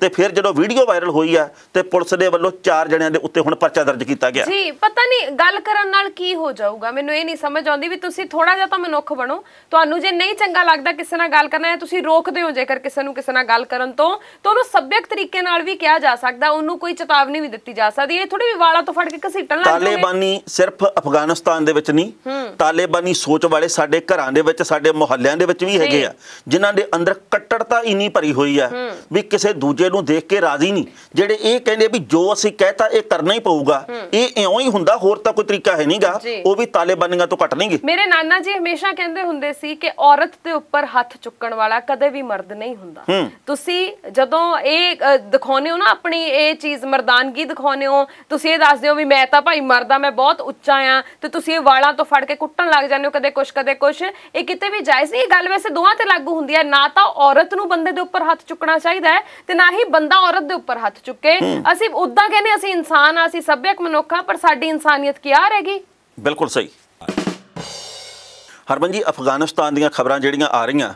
ਤੇ ਫਿਰ ਜਦੋਂ ਵੀਡੀਓ ਵਾਇਰਲ ਹੋਈ ਆ ਤੇ ਪੁਲਿਸ ਦੇ ਵੱਲੋਂ 4 ਜਣਿਆਂ ਦੇ ਉੱਤੇ ਹੁਣ ਪਰਚਾ ਦਰਜ ਕੀਤਾ ਗਿਆ। ਜੀ ਪਤਾ ਨਹੀਂ ਗੱਲ ਕਰਨ ਨਾਲ ਕੀ ਹੋ ਜਾਊਗਾ, ਮੈਨੂੰ ਇਹ ਨਹੀਂ ਸਮਝ ਆਉਂਦੀ ਵੀ ਤੁਸੀਂ ਥੋੜਾ ਜਿਹਾ ਤਾਂ ਮਨੁੱਖ ਬਣੋ। ਤੁਹਾਨੂੰ ਜੇ ਨਹੀਂ ਚੰਗਾ ਲੱਗਦਾ ਕਿਸੇ ਨਾਲ ਗੱਲ ਕਰਨਾ ਹੈ, ਤੁਸੀਂ ਰੋਕਦੇ ਹੋ ਜੇਕਰ ਕਿਸੇ ਨੂੰ ਕਿਸੇ ਨਾਲ ਗੱਲ ਕਰਨ ਤੋਂ, ਤਾਂ ਉਹਨੂੰ ਸੱਭਿਅਕ ਤਰੀਕੇ ਨਾਲ ਵੀ ਕਿਹਾ ਜਾ ਸਕਦਾ, ਉਹਨੂੰ ਕੋਈ ਚੇਤਾਵਨੀ ਵੀ ਦਿੱਤੀ ਜਾ ਸਕਦੀ। ਇਹ ਥੋੜੀ ਵੀ ਵਾਲਾਂ ਤੋਂ ਫੜ ਕੇ ਘਸੀਟਣ ਲੱਗ ਜਾਂਦੇ। ਤਾਲਿਬਾਨੀ ਸਿਰਫ ਅਫਗਾਨਿਸਤਾਨ ਦੇ ਵਿੱਚ ਨਹੀਂ, ਤਾਲਿਬਾਨੀ ਸੋਚ ਵਾਲੇ ਸਾਡੇ ਘਰਾਂ ਦੇ ਵਿੱਚ, ਸਾਡੇ ਮੁਹੱਲਿਆਂ ਦੇ ਵਿੱਚ ਵੀ ਹੈਗੇ ਆ ਜਿਨ੍ਹਾਂ ਦੇ ਅੰਦਰ ਕੱਟੜਤਾ ਇੰਨੀ ਭਰੀ ਹੋਈ ਆ ਵੀ ਕਿਸੇ ਦੂਜੇ ਨੂੰ ਦੇਖ ਕੇ ਰਾਜ਼ੀ ਨਹੀਂ। ਜਿਹੜੇ ਇਹ ਕਹਿੰਦੇ ਵੀ ਜੋ ਅਸੀਂ ਕਹਿਤਾ ਇਹ ਕਰਨਾ ਹੀ ਪਊਗਾ, ਇਹ ਇਉਂ ਹੀ ਹੁੰਦਾ, ਹੋਰ ਤਾਂ ਕੋਈ ਤਰੀਕਾ ਹੈ ਨਹੀਂਗਾ, ਉਹ ਵੀ ਤਾਲਿਬਾਨੀਆਂ ਤੋਂ ਘੱਟ ਨਹੀਂਗੇ। ਮੇਰੇ ਨਾਨਾ ਜੀ ਹਮੇਸ਼ਾ ਕਹਿੰਦੇ ਹੁੰਦੇ ਸੀ ਕਿ ਔਰਤ ਦੇ ਉੱਪਰ ਹੱਥ ਚੁੱਕਣ ਵਾਲਾ ਕਦੇ ਵੀ ਮਰਦ ਨਹੀਂ ਹੁੰਦਾ। ਤੁਸੀਂ ਜਦੋਂ ਇਹ ਦਿਖਾਉਂਦੇ ਹੋ ਨਾ ਆਪਣੀ ਇਹ ਚੀਜ਼ ਮਰਦਾਨਗੀ ਦਿਖਾਉਂਦੇ ਹੋ, ਤੁਸੀਂ ਇਹ ਦੱਸਦੇ ਹੋ ਵੀ ਮੈਂ ਤਾਂ ਭਾਈ ਮਰਦਾ, ਮੈਂ ਬਹੁਤ ਉੱਚਾ ਆ, ਤੇ ਤੁਸੀਂ ਇਹ ਵਾਲਾਂ ਤੋਂ ਫੜ ਕੇ ਕੁੱਟਣ ਲੱਗ ਜਾਂਦੇ ਹੋ ਕਦੇ ਕੁਛ ਕਦੇ ਕੁਛ। ਇਹ ਕਿਤੇ ਵੀ ਜਾਇਜ਼ ਨਹੀਂ। ਗੱਲ ਵੈਸੇ ਦੋਵਾਂ ਤੇ ਲਾਗੂ ਹੁੰਦੀ ਹੈ। ਨਾ ਤਾਂ ਔਰਤ ਨੂੰ ਬੰਦੇ ਦੇ ਉੱਪਰ ਹੱਥ ਚੁੱਕਣਾ ਚਾਹੀਦਾ ਹੈ ਤੇ ਨਾ ਹੀ ਬੰਦਾ ਔਰਤ ਦੇ ਉੱਪਰ ਹੱਥ ਚੁੱਕੇ। ਅਸੀਂ ਉਦਾਂ ਕਹਿੰਦੇ ਅਸੀਂ ਇਨਸਾਨ ਆ, ਅਸੀਂ ਸੱਭਿਅਕ ਮਨੁੱਖ ਆ, ਪਰ ਸਾਡੀ ਇਨਸਾਨੀਅਤ ਕੀ ਆ ਰਹੇਗੀ। ਬਿਲਕੁਲ ਸਹੀ। ਹਰਮਨ ਜੀ, ਅਫਗਾਨਿਸਤਾਨ ਦੀਆਂ ਖਬਰਾਂ ਜਿਹੜੀਆਂ ਆ ਰਹੀਆਂ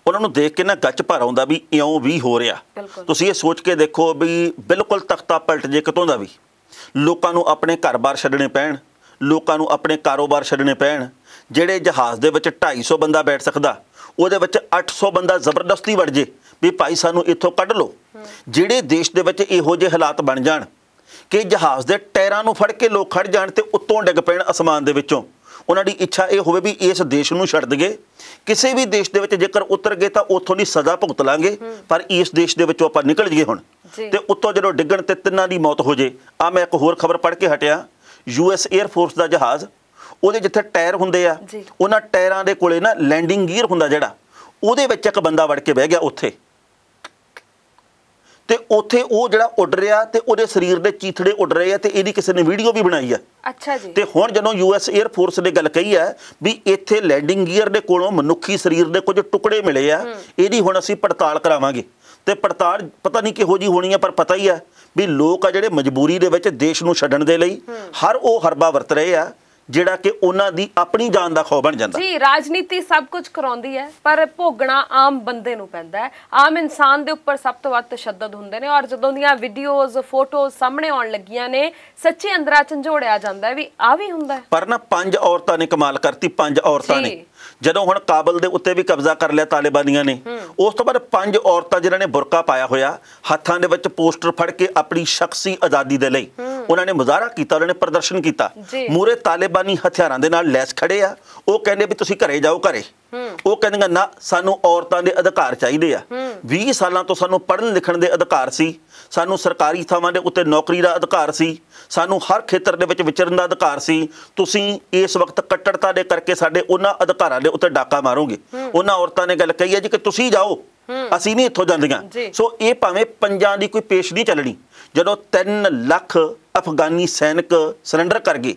ਉਹਨਾਂ ਨੂੰ ਦੇਖ ਕੇ ਨਾ ਗੱਚ ਭਰ ਆਉਂਦਾ ਵੀ ਇਉਂ ਵੀ ਹੋ ਰਿਹਾ। ਤੁਸੀਂ ਇਹ ਸੋਚ ਕੇ ਦੇਖੋ ਵੀ ਬਿਲਕੁਲ ਤਖਤਾ ਪਲਟ ਜੇ ਕਿਤੋਂ ਦਾ ਵੀ। ਲੋਕਾਂ ਨੂੰ ਆਪਣੇ ਘਰ-ਬਾਰ ਛੱਡਣੇ ਪੈਣ, ਲੋਕਾਂ ਨੂੰ ਆਪਣੇ ਕਾਰੋਬਾਰ ਛੱਡਣੇ ਪੈਣ। ਜਿਹੜੇ ਜਹਾਜ਼ ਦੇ ਵਿੱਚ 250 ਬੰਦਾ ਬੈਠ ਸਕਦਾ ਉਹਦੇ ਵਿੱਚ 800 ਬੰਦਾ ਜ਼ਬਰਦਸਤੀ ਵੜ ਜੇ ਵੀ ਭਾਈ ਸਾਨੂੰ ਇੱਥੋਂ ਕੱਢ ਲਓ। ਜਿਹੜੇ ਦੇਸ਼ ਦੇ ਵਿੱਚ ਇਹੋ ਜਿਹੇ ਹਾਲਾਤ ਬਣ ਜਾਣ ਕਿ ਜਹਾਜ਼ ਦੇ ਟਾਇਰਾਂ ਨੂੰ ਫੜ ਕੇ ਲੋਕ ਖੜ ਜਾਣ ਤੇ ਉੱਤੋਂ ਡਿੱਗ ਪੈਣ ਅਸਮਾਨ ਦੇ ਵਿੱਚੋਂ, ਉਹਨਾਂ ਦੀ ਇੱਛਾ ਇਹ ਹੋਵੇ ਵੀ ਇਸ ਦੇਸ਼ ਨੂੰ ਛੱਡ ਦਈਏ। ਕਿਸੇ ਵੀ ਦੇਸ਼ ਦੇ ਵਿੱਚ ਜੇਕਰ ਉਤਰ ਗਏ ਤਾਂ ਉੱਥੋਂ ਦੀ ਸਜ਼ਾ ਭੁਗਤ ਲਾਂਗੇ, ਪਰ ਇਸ ਦੇਸ਼ ਦੇ ਵਿੱਚੋਂ ਆਪਾਂ ਨਿਕਲ ਜਾਈਏ ਹੁਣ। ਤੇ ਉੱਤੋਂ ਜਦੋਂ ਡਿੱਗਣ ਤੇ ਤਿੰਨਾਂ ਦੀ ਮੌਤ ਹੋ ਜੇ। ਆ ਮੈਂ ਇੱਕ ਹੋਰ ਖਬਰ ਪੜ੍ਹ ਕੇ ਹਟਿਆ, US 에ਅਰ ਫੋਰਸ ਦਾ ਜਹਾਜ਼, ਉਹਦੇ ਜਿੱਥੇ ਟਾਇਰ ਹੁੰਦੇ ਆ ਉਹਨਾਂ ਟਾਇਰਾਂ ਦੇ ਕੋਲੇ ਨਾ ਲੈਂਡਿੰਗ ਗੀਅਰ ਹੁੰਦਾ ਜਿਹੜਾ, ਉਹਦੇ ਵਿੱਚ ਇੱਕ ਬੰਦਾ ਵੜ ਕੇ ਬਹਿ ਗਿਆ ਉੱਥੇ ਤੇ ਉੱਥੇ ਉਹ ਜਿਹੜਾ ਉੱਡ ਰਿਹਾ ਤੇ ਉਹਦੇ ਸਰੀਰ ਦੇ ਚੀਥੜੇ ਉੱਡ ਰਹੇ ਆ ਤੇ ਇਹਦੀ ਕਿਸੇ ਨੇ ਵੀਡੀਓ ਵੀ ਬਣਾਈ ਆ। ਅੱਛਾ ਜੀ। ਤੇ ਹੁਣ ਜਦੋਂ US 에ਅਰ ਫੋਰਸ ਨੇ ਗੱਲ ਕਹੀ ਹੈ ਵੀ ਇੱਥੇ ਲੈਂਡਿੰਗ ਗੀਅਰ ਦੇ ਕੋਲੋਂ ਮਨੁੱਖੀ ਸਰੀਰ ਦੇ ਕੁਝ ਟੁਕੜੇ ਮਿਲੇ ਆ, ਇਹਦੀ ਹੁਣ ਅਸੀਂ ਪੜਤਾਲ ਕਰਾਵਾਂਗੇ। ਤੇ ਪੜਤਾਲ ਪਤਾ ਨਹੀਂ ਕਿਹੋ ਜੀ ਹੋਣੀ ਆ, ਪਰ ਪਤਾ ਹੀ ਹੈ ਵੀ ਲੋਕ ਆ ਜਿਹੜੇ ਮਜਬੂਰੀ ਦੇ ਵਿੱਚ ਦੇਸ਼ ਨੂੰ ਛੱਡਣ ਦੇ ਲਈ ਹਰ ਉਹ ਹਰਬਾ ਵਰਤ ਰਹੇ ਆ ਜਿਹੜਾ ਕਿ ਉਹਨਾਂ ਦੀ ਆਪਣੀ ਜਾਨ ਦਾ ਖੌਅ ਬਣ ਜਾਂਦਾ। ਜੀ ਰਾਜਨੀਤੀ ਸਭ ਕੁਝ ਕਰਾਉਂਦੀ ਹੈ, ਪਰ ਭੋਗਣਾ ਆਮ ਬੰਦੇ ਨੂੰ ਪੈਂਦਾ ਹੈ। ਆਮ ਇਨਸਾਨ ਦੇ ਉੱਪਰ ਸਭ ਤੋਂ ਵੱਧ ਤਸ਼ੱਦਦ ਹੁੰਦੇ ਨੇ, ਔਰ ਜਦੋਂ ਦੀਆਂ ਵੀਡੀਓਜ਼ ਫੋਟੋਜ਼ ਸਾਹਮਣੇ ਆਉਣ ਲੱਗੀਆਂ ਨੇ ਸੱਚੀ ਅੰਦਰਾਂ ਝੰਜੋੜਿਆ ਜਾਂਦਾ ਵੀ ਆ ਵੀ ਹੁੰਦਾ ਹੈ। ਪਰ ਨਾ 5 ਔਰਤਾਂ ਨੇ ਕਮਾਲ ਕਰਤੀ। 5 ਔਰਤਾਂ ਨੇ ਜਦੋਂ ਹੁਣ ਕਾਬਲ ਦੇ ਉੱਤੇ ਵੀ ਕਬਜ਼ਾ ਕਰ ਲਿਆ ਤਾਲਿਬਾਨੀਆਂ ਨੇ, ਉਸ ਤੋਂ ਬਾਅਦ 5 ਔਰਤਾਂ ਜਿਨ੍ਹਾਂ ਨੇ ਬੁਰਕਾ ਪਾਇਆ ਹੋਇਆ, ਹੱਥਾਂ ਦੇ ਵਿੱਚ ਪੋਸਟਰ ਫੜ ਕੇ ਆਪਣੀ ਸ਼ਖਸੀ ਆਜ਼ਾਦੀ ਦੇ ਲਈ ਉਹਨਾਂ ਨੇ ਮੁਜ਼ਾਹਰਾ ਕੀਤਾ, ਉਹਨਾਂ ਨੇ ਪ੍ਰਦਰਸ਼ਨ ਕੀਤਾ। ਮੂਰੇ ਤਾਲਿਬਾਨੀ ਹਥਿਆਰਾਂ ਦੇ ਨਾਲ ਲੈਸ ਖੜੇ ਆ। ਉਹ ਕਹਿੰਦੇ ਵੀ ਤੁਸੀਂ ਘਰੇ ਜਾਓ, ਘਰੇ। ਉਹ ਕਹਿੰਦੀਆਂ ਨਾ, ਸਾਨੂੰ ਔਰਤਾਂ ਦੇ ਅਧਿਕਾਰ ਚਾਹੀਦੇ ਆ। 20 ਸਾਲਾਂ ਤੋਂ ਸਾਨੂੰ ਪੜ੍ਹਨ ਲਿਖਣ ਦੇ ਅਧਿਕਾਰ ਸੀ, ਸਾਨੂੰ ਸਰਕਾਰੀ ਥਾਵਾਂ ਦੇ ਉੱਤੇ ਨੌਕਰੀ ਦਾ ਅਧਿਕਾਰ ਸੀ, ਸਾਨੂੰ ਹਰ ਖੇਤਰ ਦੇ ਵਿੱਚ ਵਿਚਰਨ ਦਾ ਅਧਿਕਾਰ ਸੀ। ਤੁਸੀਂ ਇਸ ਵਕਤ ਕੱਟੜਤਾ ਦੇ ਕਰਕੇ ਸਾਡੇ ਉਹਨਾਂ ਅਧਿਕਾਰਾਂ ਦੇ ਉੱਤੇ ਡਾਕਾ ਮਾਰੋਗੇ। ਉਹਨਾਂ ਔਰਤਾਂ ਨੇ ਗੱਲ ਕਹੀ ਹੈ ਜੀ ਕਿ ਤੁਸੀਂ ਜਾਓ, ਅਸੀਂ ਨਹੀਂ ਇੱਥੋਂ ਜਾਂਦੀਆਂ। ਸੋ ਇਹ ਭਾਵੇਂ ਪੰਜਾਂ ਦੀ ਕੋਈ ਪੇਸ਼ ਨਹੀਂ ਚੱਲਣੀ। ਜਦੋਂ 3 ਲੱਖ ਅਫਗਾਨੀ ਸੈਨਿਕ ਸਰੈਂਡਰ ਕਰ ਗਏ,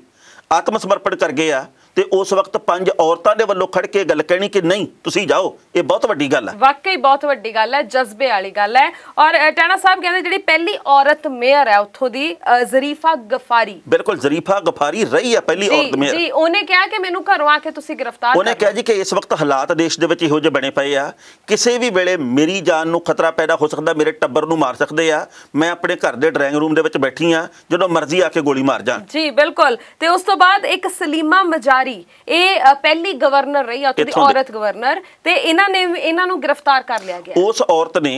ਆਤਮ ਸਮਰਪਣ ਕਰ ਗਏ ਆ, ਤੇ ਉਸ ਵਕਤ 5 ਔਰਤਾਂ ਦੇ ਵੱਲੋਂ ਖੜ ਕੇ ਗੱਲ ਕਹਿਣੀ ਕਿ ਨਹੀਂ ਤੁਸੀਂ ਜਾਓ, ਇਹ ਬਹੁਤ ਵੱਡੀ ਗੱਲ ਹੈ। ਵਾਕਈ ਬਹੁਤ ਵੱਡੀ ਗੱਲ ਹੈ, ਜਜ਼ਬੇ ਵਾਲੀ ਗੱਲ ਹੈ। ਔਰ ਟੈਣਾ ਸਾਹਿਬ ਕਹਿੰਦੇ ਜਿਹੜੀ ਪਹਿਲੀ ਔਰਤ ਮੇਅਰ ਹੈ ਉੱਥੋਂ ਦੀ ਜ਼ਰੀਫਾ ਗਫਾਰੀ, ਬਿਲਕੁਲ ਜ਼ਰੀਫਾ ਗਫਾਰੀ ਰਹੀ ਹੈ ਪਹਿਲੀ ਔਰਤ ਮੇਅਰ ਜੀ। ਉਹਨੇ ਕਿਹਾ ਕਿ ਮੈਨੂੰ ਘਰੋਂ ਆ ਕੇ ਤੁਸੀਂ ਗ੍ਰਿਫਤਾਰ, ਉਹਨੇ ਕਿਹਾ ਜੀ ਕਿ ਇਸ ਵਕਤ ਹਾਲਾਤ ਦੇਸ਼ ਦੇ ਵਿੱਚ ਇਹੋ ਜਿਹੇ ਬਣੇ ਪਏ ਆ, ਕਿਸੇ ਵੀ ਵੇਲੇ ਮੇਰੀ ਜਾਨ ਨੂੰ ਖਤਰਾ ਪੈਦਾ ਹੋ ਸਕਦਾ, ਮੇਰੇ ਟੱਬਰ ਨੂੰ ਮਾਰ ਸਕਦੇ ਆ। ਮੈਂ ਆਪਣੇ ਘਰ ਦੇ ਡਰਾਇੰਗ ਰੂਮ ਦੇ ਵਿੱਚ ਬੈਠੀ ਆ, ਜਦੋਂ ਮਰਜ਼ੀ ਆ ਕੇ ਗੋਲੀ ਮਾਰ ਜਾਣ। ਜੀ ਬਿਲਕੁਲ। ਤੇ ਉਸ ਤੋਂ ਬਾਅਦ ਇੱਕ ਸਲੀਮਾ ਮਜਾਰੀ, ਇਹ ਪਹਿਲੀ ਗਵਰਨਰ ਰਹੀ ਉੱਥੋਂ ਦੀ ਔਰਤ ਗਵਰਨਰ, ਤੇ ਇਹਨਾਂ ਨੂੰ ਗ੍ਰਿਫਤਾਰ ਕਰ ਲਿਆ ਗਿਆ। ਉਸ ਔਰਤ ਨੇ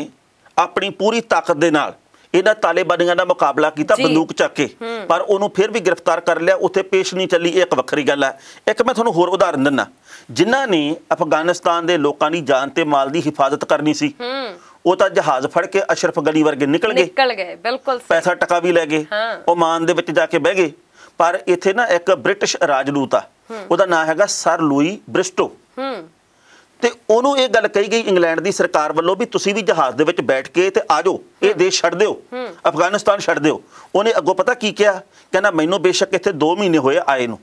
ਆਪਣੀ ਪੂਰੀ ਤਾਕਤ ਦੇ ਨਾਲ ਇਹਨਾਂ ਤਾਲਿਬਾਨੀਆਂ ਦਾ ਮੁਕਾਬਲਾ ਕੀਤਾ ਬੰਦੂਕ ਚੱਕ ਕੇ, ਪਰ ਉਹਨੂੰ ਫਿਰ ਵੀ ਗ੍ਰਿਫਤਾਰ ਕਰ ਲਿਆ। ਉੱਥੇ ਪੇਸ਼ ਨਹੀਂ ਚੱਲੀ, ਇਹ ਇੱਕ ਵੱਖਰੀ ਗੱਲ ਹੈ। ਇੱਕ ਮੈਂ ਤੁਹਾਨੂੰ ਹੋਰ ਉਦਾਹਰਨ ਦਿੰਦਾ, ਜਿਨ੍ਹਾਂ ਨੇ ਅਫਗਾਨਿਸਤਾਨ ਦੇ ਲੋਕਾਂ ਦੀ ਜਾਨ ਤੇ ਮਾਲ ਦੀ ਹਿਫਾਜ਼ਤ ਕਰਨੀ ਸੀ, ਉਹ ਤਾਂ ਜਹਾਜ਼ ਫੜ ਕੇ ਅਸ਼ਰਫ ਗਨੀ ਵਰਗੇ ਨਿਕਲ ਗਏ। ਬਿਲਕੁਲ, ਪੈਸਾ ਟਕਾ ਵੀ ਲੈ ਗਏ, ਓਮਾਨ ਦੇ ਵਿੱਚ ਜਾ ਕੇ ਬਹਿ ਗਏ। ਪਰ ਇੱਥੇ ਨਾ ਇੱਕ ਬ੍ਰਿਟਿਸ਼ ਰਾਜਦੂਤ ਆ, ਉਹਦਾ ਨਾਮ ਹੈਗਾ ਸਰ ਲੂਈ ਬ੍ਰਿਸਟੋ, ਤੇ ਉਹਨੂੰ ਇਹ ਗੱਲ ਕਹੀ ਗਈ ਇੰਗਲੈਂਡ ਦੀ ਸਰਕਾਰ ਵੱਲੋਂ ਵੀ ਤੁਸੀਂ ਵੀ ਜਹਾਜ਼ ਦੇ ਵਿੱਚ ਬੈਠ ਕੇ ਤੇ ਆ ਜਾਓ, ਇਹ ਦੇਸ਼ ਛੱਡ ਦਿਓ, ਅਫਗਾਨਿਸਤਾਨ ਛੱਡ ਦਿਓ। ਉਹਨੇ ਅੱਗੋਂ ਪਤਾ ਕੀ ਕਿਹਾ, ਕਹਿੰਦਾ ਮੈਨੂੰ ਬੇਸ਼ੱਕ ਇੱਥੇ 2 ਮਹੀਨੇ ਹੋਏ ਆਏ ਨੂੰ,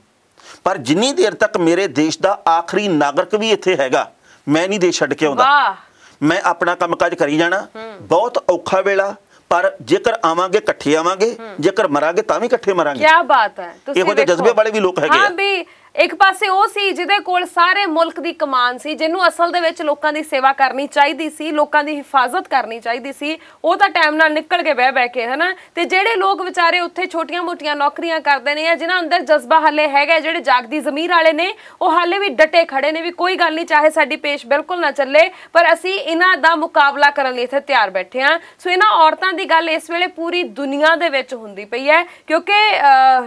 ਪਰ ਜਿੰਨੀ ਦੇਰ ਤੱਕ ਮੇਰੇ ਦੇਸ਼ ਦਾ ਆਖਰੀ ਨਾਗਰਿਕ ਵੀ ਇੱਥੇ ਹੈਗਾ, ਮੈਂ ਨਹੀਂ ਦੇਸ਼ ਛੱਡ ਕੇ ਆਉਂਦਾ। ਮੈਂ ਆਪਣਾ ਕੰਮਕਾਜ ਕਰੀ ਜਾਣਾ। ਬਹੁਤ ਔਖਾ ਵੇਲਾ, ਪਰ ਜੇਕਰ ਆਵਾਂਗੇ ਇਕੱਠੇ ਆਵਾਂਗੇ, ਜੇਕਰ ਮਰਾਂਗੇ ਤਾਂ ਵੀ ਇਕੱਠੇ ਮਰਾਂਗੇ। ਕੀ ਬਾਤ ਹੈ। ਇਹੋ ਜਿਹੇ ਜਜ਼ਬੇ ਵਾਲੇ ਵੀ ਲੋਕ ਹੈਗੇ ਆ। ਵੀ ਇੱਕ ਪਾਸੇ ਉਹ ਸੀ ਜਿਹਦੇ ਕੋਲ ਸਾਰੇ ਮੁਲਕ ਦੀ ਕਮਾਨ ਸੀ, ਜਿਹਨੂੰ ਅਸਲ ਦੇ ਵਿੱਚ ਲੋਕਾਂ ਦੀ ਸੇਵਾ ਕਰਨੀ ਚਾਹੀਦੀ ਸੀ, ਲੋਕਾਂ ਦੀ ਹਿਫਾਜ਼ਤ ਕਰਨੀ ਚਾਹੀਦੀ ਸੀ। ਉਹ ਤਾਂ ਟਾਈਮ ਨਾਲ ਨਿਕਲ ਕੇ ਬਹਿ ਕੇ, ਹਨਾ। ਤੇ ਜਿਹੜੇ ਲੋਕ ਵਿਚਾਰੇ ਉੱਥੇ ਛੋਟੀਆਂ-ਮੋਟੀਆਂ ਨੌਕਰੀਆਂ ਕਰਦੇ ਨੇ, ਜਿਨ੍ਹਾਂ ਅੰਦਰ ਜਜ਼ਬਾ ਹਾਲੇ ਹੈਗਾ, ਜਿਹੜੇ ਜਾਗਦੀ ਜ਼ਮੀਰ ਵਾਲੇ ਨੇ, ਉਹ ਹਾਲੇ ਵੀ ਡਟੇ ਖੜੇ ਨੇ ਵੀ ਕੋਈ ਗੱਲ ਨਹੀਂ, ਚਾਹੇ ਸਾਡੀ ਪੇਸ਼ ਬਿਲਕੁਲ ਨਾ ਚੱਲੇ, ਪਰ ਅਸੀਂ ਇਹਨਾਂ ਦਾ ਮੁਕਾਬਲਾ ਕਰਨ ਲਈ ਇੱਥੇ ਤਿਆਰ ਬੈਠੇ ਹਾਂ। ਸੋ ਇਹਨਾਂ ਔਰਤਾਂ ਦੀ ਗੱਲ ਇਸ ਵੇਲੇ ਪੂਰੀ ਦੁਨੀਆ ਦੇ ਵਿੱਚ ਹੁੰਦੀ ਪਈ ਹੈ, ਕਿਉਂਕਿ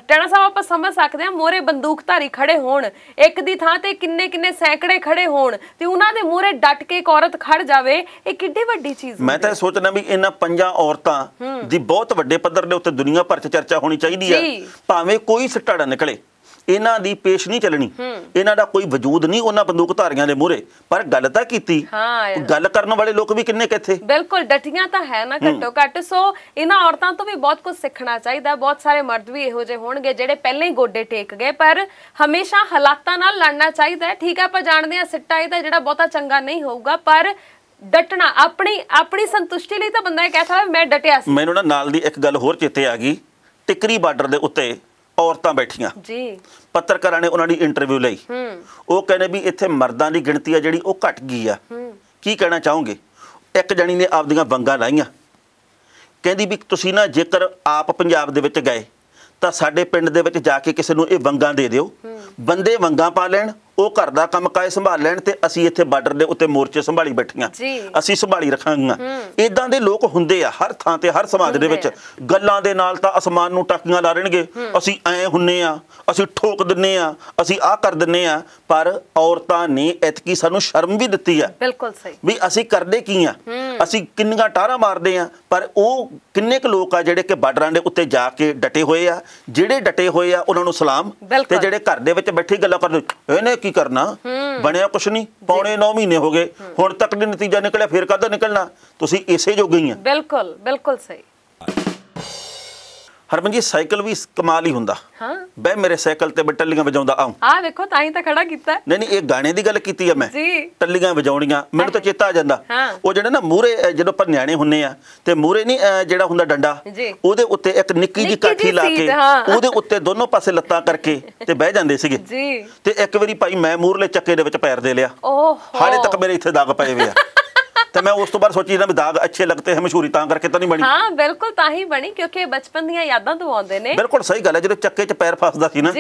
ਟੈਣਾ ਸਾਹਿਬ ਆਪਾਂ ਸਮਝ ਸਕਦੇ ਹਾਂ, ਮੋਹਰੇ ਬੰਦੂਕਧਾਰੀ ਖੜੇ ਹੋਣ, ਇੱਕ ਦੀ ਥਾਂ ਤੇ ਕਿੰਨੇ ਸੈਂਕੜੇ ਖੜੇ ਹੋਣ, ਤੇ ਉਹਨਾਂ ਦੇ ਮੂਹਰੇ ਡਟ ਕੇ ਇੱਕ ਔਰਤ ਖੜ ਜਾਵੇ, ਇਹ ਕਿੱਡੀ ਵੱਡੀ ਚੀਜ਼। ਮੈਂ ਤਾਂ ਸੋਚਦਾ ਵੀ ਇਹਨਾਂ 5 ਔਰਤਾਂ ਦੀ ਬਹੁਤ ਵੱਡੇ ਪੱਧਰ ਦੇ ਉੱਤੇ ਦੁਨੀਆ ਭਰ 'ਚ ਚਰਚਾ ਹੋਣੀ ਚਾਹੀਦੀ ਹੈ। ਭਾਵੇਂ ਕੋਈ ਸਟੜਾ ਨਿਕਲੇ, ਇਹਨਾਂ ਦੀ ਪੇਸ਼ ਨਹੀਂ ਚੱਲਣੀ, ਇਹਨਾਂ ਦਾ ਕੋਈ ਵਜੂਦ ਨਹੀਂ ਉਹਨਾਂ ਬੰਦੂਕਧਾਰੀਆਂ ਦੇ ਮੂਹਰੇ, ਪਰ ਗੱਲ ਤਾਂ ਕੀਤੀ। ਗੱਲ ਕਰਨ ਵਾਲੇ ਲੋਕ ਵੀ ਕਿੰਨੇ ਕਿੱਥੇ, ਬਿਲਕੁਲ ਡਟੀਆਂ ਤਾਂ ਹੈ ਨਾ ਘੱਟੋ ਘੱਟ। ਸੋ ਇਹਨਾਂ ਔਰਤਾਂ ਤੋਂ ਵੀ ਬਹੁਤ ਕੁਝ ਸਿੱਖਣਾ ਚਾਹੀਦਾ। ਬਹੁਤ ਸਾਰੇ ਮਰਦ ਵੀ ਇਹੋ ਜਿਹੇ ਹੋਣਗੇ ਜਿਹੜੇ ਪਹਿਲਾਂ ਹੀ ਗੋਡੇ ਟੇਕ ਗਏ, ਪਰ ਹਮੇਸ਼ਾ ਹਾਲਾਤਾਂ ਨਾਲ ਲੜਨਾ ਚਾਹੀਦਾ। ਠੀਕ ਹੈ, ਆਪਾਂ ਜਾਣਦੇ ਹਾਂ ਸਿੱਟਾ ਇਹਦਾ ਜਿਹੜਾ ਬਹੁਤਾ ਚੰਗਾ ਨਹੀਂ ਹੋਊਗਾ, ਪਰ ਡਟਣਾ ਆਪਣੀ ਸੰਤੁਸ਼ਟੀ ਲਈ ਤਾਂ ਬੰਦਾ ਇਹ ਕਹਿ ਸਕਦਾ ਮੈਂ ਡਟਿਆ ਸੀ। ਮੈਨੂੰ ਨਾ ਨਾਲ ਦੀ ਇੱਕ ਗੱਲ ਹੋਰ ਚੇਤੇ ਆ ਗਈ, ਟਿਕਰੀ ਬਾਰਡਰ ਦੇ ਉੱਤੇ ਔਰਤਾਂ ਬੈਠੀਆਂ ਜੀ, ਪੱਤਰਕਾਰਾਂ ਨੇ ਉਹਨਾਂ ਦੀ ਇੰਟਰਵਿਊ ਲਈ। ਉਹ ਕਹਿੰਦੇ ਵੀ ਇੱਥੇ ਮਰਦਾਂ ਦੀ ਗਿਣਤੀ ਆ ਜਿਹੜੀ ਉਹ ਘਟ ਗਈ ਆ, ਕੀ ਕਹਿਣਾ ਚਾਹੋਗੇ? ਇੱਕ ਜਣੀ ਨੇ ਆਪਦੀਆਂ ਵੰਗਾਂ ਲਾਈਆਂ, ਕਹਿੰਦੀ ਵੀ ਤੁਸੀਂ ਨਾ ਜੇਕਰ ਆਪ ਪੰਜਾਬ ਦੇ ਵਿੱਚ ਗਏ ਤਾਂ ਸਾਡੇ ਪਿੰਡ ਦੇ ਵਿੱਚ ਜਾ ਕੇ ਕਿਸੇ ਨੂੰ ਇਹ ਵੰਗਾਂ ਦੇ ਦਿਓ, ਬੰਦੇ ਵੰਗਾਂ ਪਾ ਲੈਣ, ਉਹ ਘਰ ਦਾ ਕੰਮ ਕਾਜ ਸੰਭਾਲ ਲੈਣ, ਤੇ ਅਸੀਂ ਇੱਥੇ ਬਾਰਡਰ ਦੇ ਉੱਤੇ ਮੋਰਚੇ ਸੰਭਾਲੀ ਬੈਠੀਆਂ, ਅਸੀਂ ਸੰਭਾਲੀ ਰੱਖਾਂਗੀਆਂ। ਇਦਾਂ ਦੇ ਲੋਕ ਹੁੰਦੇ ਆ ਹਰ ਥਾਂ ਤੇ, ਹਰ ਸਮਾਜ ਦੇ ਵਿੱਚ। ਗੱਲਾਂ ਦੇ ਨਾਲ ਤਾਂ ਅਸਮਾਨ ਨੂੰ ਟਾਕੀਆਂ ਲਾ ਦੇਣਗੇ, ਅਸੀਂ ਐ ਹੁੰਨੇ ਆ, ਅਸੀਂ ਠੋਕ ਦਿੰਨੇ ਆ, ਅਸੀਂ ਆਹ ਕਰ ਦਿੰਨੇ ਆ, ਪਰ ਔਰਤਾਂ ਨੇ ਐਤਕੀ ਸਾਨੂੰ ਸ਼ਰਮ ਵੀ ਦਿੱਤੀ ਆ। ਬਿਲਕੁਲ ਸਹੀ, ਵੀ ਅਸੀਂ ਕਰਦੇ ਕੀ ਆ, ਅਸੀਂ ਕਿੰਨੀਆਂ ਟਾਰਾਂ ਮਾਰਦੇ ਆ, ਪਰ ਉਹ ਕਿੰਨੇ ਕੁ ਲੋਕ ਆ ਜਿਹੜੇ ਕਿ ਬਾਰਡਰਾਂ ਦੇ ਉੱਤੇ ਜਾ ਕੇ ਡਟੇ ਹੋਏ ਆ। ਜਿਹੜੇ ਡਟੇ ਹੋਏ ਆ ਉਹਨਾਂ ਨੂੰ ਸਲਾਮ, ਤੇ ਜਿਹੜੇ ਘਰ ਦੇ ਵਿੱਚ ਬੈਠੇ ਗੱਲਾਂ ਕਰਦੇ ਇਹਨੇ ਕੀ ਕਰਨਾ, ਬਣਿਆ ਕੁਛ ਨਹੀਂ, ਪੌਣੇ 9 ਮਹੀਨੇ ਹੋ ਗਏ, ਹੁਣ ਤੱਕ ਨਹੀਂ ਨਤੀਜਾ ਨਿਕਲਿਆ, ਫਿਰ ਕਾਹਦਾ ਨਿਕਲਣਾ, ਤੁਸੀਂ ਇਸੇ ਜੋਗੇ ਹੀ ਆ। ਬਿਲਕੁਲ ਬਿਲਕੁਲ ਸਹੀ। ਹਰਮਨਜੀਤ, ਸਾਈਕਲ ਵੀ ਕਮਾਲ ਹੀ ਹੁੰਦਾ। ਬੈ ਮੇਰੇ ਸਾਈਕਲ ਤੇ ਟੱਲੀਆਂ ਵਜਾਉਂਦਾ ਆਉਂ। ਵੇਖੋ ਤਾਂ ਹੀ ਤਾਂ ਖੜਾ ਕੀਤਾ। ਨਹੀਂ ਇਹ ਗਾਣੇ ਦੀ ਗੱਲ ਕੀਤੀ ਆ ਮੈਂ, ਟੱਲੀਆਂ ਵਜਾਉਣੀਆਂ, ਮੈਨੂੰ ਤਾਂ ਚੇਤਾ ਆ ਜਾਂਦਾ। ਉਹ ਜਿਹੜੇ ਨਾ ਮੂਹਰੇ ਜਦੋਂ ਆਪਾਂ ਨਿਆਣੇ ਹੁੰਨੇ ਆ, ਤੇ ਮੂਹਰੇ ਨਹੀਂ ਜਿਹੜਾ ਹੁੰਦਾ ਡੰਡਾ, ਉਹਦੇ ਉੱਤੇ ਇੱਕ ਨਿੱਕੀ ਜਿਹੀ ਕਾਠੀ ਲਾ ਕੇ ਉਹਦੇ ਉੱਤੇ ਦੋਨੋਂ ਪਾਸੇ ਲੱਤਾਂ ਕਰਕੇ ਤੇ ਬਹਿ ਜਾਂਦੇ ਸੀਗੇ। ਤੇ ਇੱਕ ਵਾਰੀ ਭਾਈ ਮੈਂ ਮੂਹਰਲੇ ਚੱਕੇ ਦੇ ਵਿੱਚ ਪੈਰ ਦੇ ਲਿਆ, ਹਾਲੇ ਤੱਕ ਮੇਰੇ ਇੱਥੇ ਦਾਗ ਪਏ ਹੋਏ ਆ। ਤੇ ਮੈਂ ਉਸ ਤੋਂ ਬਾਅਦ ਸੋਚੀ ਨਾ ਵੀ ਦਾਗ ਅੱਛੇ ਲੱਗਦੇ ਹੈ, ਮਸ਼ਹੂਰੀ ਤਾਂ ਕਰਕੇ ਤਾਂ ਨਹੀਂ ਬਣੀ। ਬਿਲਕੁਲ ਤਾਂ ਹੀ ਬਣੀ ਕਿਉਂਕਿ ਬਚਪਨ ਦੀਆਂ ਯਾਦਾਂ ਤੋਂ ਆਉਂਦੇ ਨੇ। ਬਿਲਕੁਲ ਸਹੀ ਗੱਲ ਹੈ। ਜਦੋਂ ਚੱਕੇ 'ਚ ਪੈਰ ਫਸਦਾ ਸੀ ਨਾ,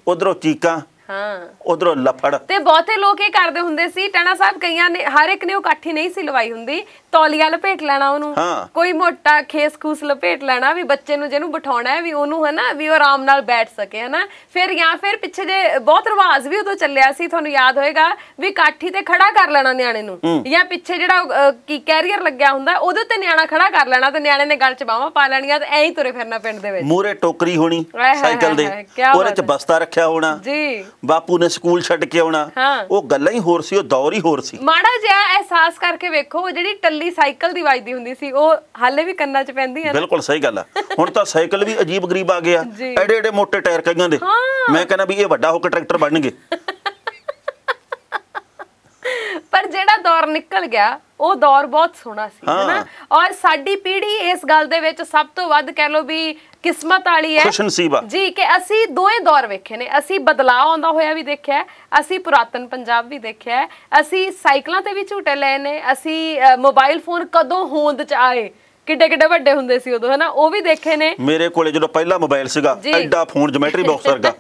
ਉਧਰੋਂ ਚੀਕਾਂ, ਹਾਂ ਉਧਰੋਂ ਲਫੜ। ਤੇ ਬਹੁਤੇ ਲੋਕ ਇਹ ਕਰਦੇ ਹੁੰਦੇ ਸੀ ਟੈਣਾ ਸਾਹਿਬ, ਕਈਆਂ ਨੇ, ਹਰ ਇੱਕ ਨੇ ਉਹ ਕਾਠੀ ਨਹੀਂ ਸੀ ਲਵਾਈ ਹੁੰਦੀ, ਤੌਲੀਆ ਲਪੇਟ ਲੈਣਾ ਉਹਨੂੰ, ਕੋਈ ਮੋਟਾ ਖੇਸ ਖੂਸ ਲਪੇਟ ਲੈਣਾ ਵੀ ਬੱਚੇ ਨੂੰ ਜਿਹਨੂੰ ਬਿਠਾਉਣਾ ਹੈ ਵੀ ਉਹਨੂੰ ਹਨਾ ਵੀ ਉਹ ਆਰਾਮ ਨਾਲ ਬੈਠ ਸਕੇ ਹਨਾ। ਫਿਰ ਜਾਂ ਫਿਰ ਪਿੱਛੇ ਜੇ ਬਹੁਤ ਰਿਵਾਜ ਵੀ ਉਦੋਂ ਚੱਲਿਆ ਸੀ, ਤੁਹਾਨੂੰ ਯਾਦ ਹੋਏਗਾ ਵੀ ਕਾਠੀ ਤੇ ਖੜਾ ਕਰ ਲੈਣਾ ਨਿਆਣੇ ਨੂੰ, ਜਾਂ ਪਿੱਛੇ ਜਿਹੜਾ ਕੀ ਕੈਰੀਅਰ ਲੱਗਿਆ ਹੁੰਦਾ ਉਹਦੇ ਤੇ ਨਿਆਣਾ ਖੜਾ ਕਰ ਲੈਣਾ ਤੇ ਨਿਆਣੇ ਨੇ ਗਲ ਚ ਬਾਹਾਂ ਪਾ ਲੈਣੀਆਂ ਤੇ ਐਂ ਹੀ ਤੁਰੇ ਫਿਰਨਾ ਪਿੰਡ ਦੇ ਵਿੱਚ। ਮੂਰੇ ਟੋਕਰੀ ਹੋਣੀ ਸਾਈਕਲ ਦੇ, ਉਹਦੇ ਚ ਬਸਤਾ ਰੱਖਿਆ ਹੋਣਾ ਜੀ, ਬਾਪੂ ਨੇ ਸਕੂਲ ਛੱਡ ਕੇ ਆਉਣਾ। ਉਹ ਗੱਲਾਂ ਹੀ ਹੋਰ ਸੀ, ਉਹ ਦੌਰ ਹੀ ਹੋਰ ਸੀ। ਮਾੜਾ ਜਿਹਾ ਅਹਿਸਾਸ ਕਰਕੇ ਵੇਖੋ, ਜਿਹੜੀ ਟੱਲੀ ਸਾਈਕਲ ਦੀ ਵੱਜਦੀ ਹੁੰਦੀ ਸੀ ਉਹ ਹਾਲੇ ਵੀ ਕੰਨਾਂ 'ਚ ਪੈਂਦੀ ਹੈ। ਬਿਲਕੁਲ ਸਹੀ ਗੱਲ ਆ। ਹੁਣ ਤਾਂ ਸਾਈਕਲ ਵੀ ਅਜੀਬ ਗਰੀਬ ਆ ਗਿਆ, ਐਡੇ ਐਡੇ ਮੋਟੇ ਟਾਇਰ ਕਈਆਂ ਦੇ। ਮੈਂ ਕਹਿੰਦਾ ਵੀ ਇਹ ਵੱਡਾ ਹੋ ਕੇ ਟਰੈਕਟਰ ਬਣਨਗੇ। ਪਰ ਜਿਹੜਾ ਦੌਰ ਨਿਕਲ ਗਿਆ ਉਹ ਦੌਰ ਬਹੁਤ ਸੋਹਣਾ ਸੀ ਹਨਾ। ਔਰ ਸਾਡੀ ਪੀੜ੍ਹੀ ਇਸ ਗੱਲ ਦੇ ਵਿੱਚ ਸਭ ਤੋਂ ਵੱਧ ਕਹਿ ਲਓ ਵੀ ਕਿਸਮਤ ਵਾਲੀ ਹੈ ਜੀ ਕਿ ਅਸੀਂ ਦੋਵੇਂ ਦੌਰ ਵੇਖੇ ਨੇ। ਅਸੀਂ ਬਦਲਾਅ ਆਉਂਦਾ ਹੋਇਆ ਵੀ ਦੇਖਿਆ, ਅਸੀਂ ਪੁਰਾਤਨ ਪੰਜਾਬ ਵੀ ਦੇਖਿਆ, ਅਸੀਂ ਸਾਈਕਲਾਂ ਤੇ ਵੀ ਝੂਟੇ ਲਏ ਨੇ, ਅਸੀਂ ਮੋਬਾਈਲ ਫੋਨ ਕਦੋਂ ਹੋਂਦ ਚ ਆਏ, ਕਿੱਡੇ ਕਿੱਡੇ ਵੱਡੇ ਹੁੰਦੇ ਸੀ ਉਦੋਂ ਹਨਾ, ਉਹ ਵੀ ਦੇਖੇ ਨੇ। ਮੇਰੇ ਕੋਲੇ ਜਦੋਂ ਪਹਿਲਾ ਮੋਬਾਈਲ ਸੀਗਾ, ਐਡਾ ਫੋਨ ਜਿਓਮੈਟਰੀ ਬਾਕਸ ਵਰਗਾ,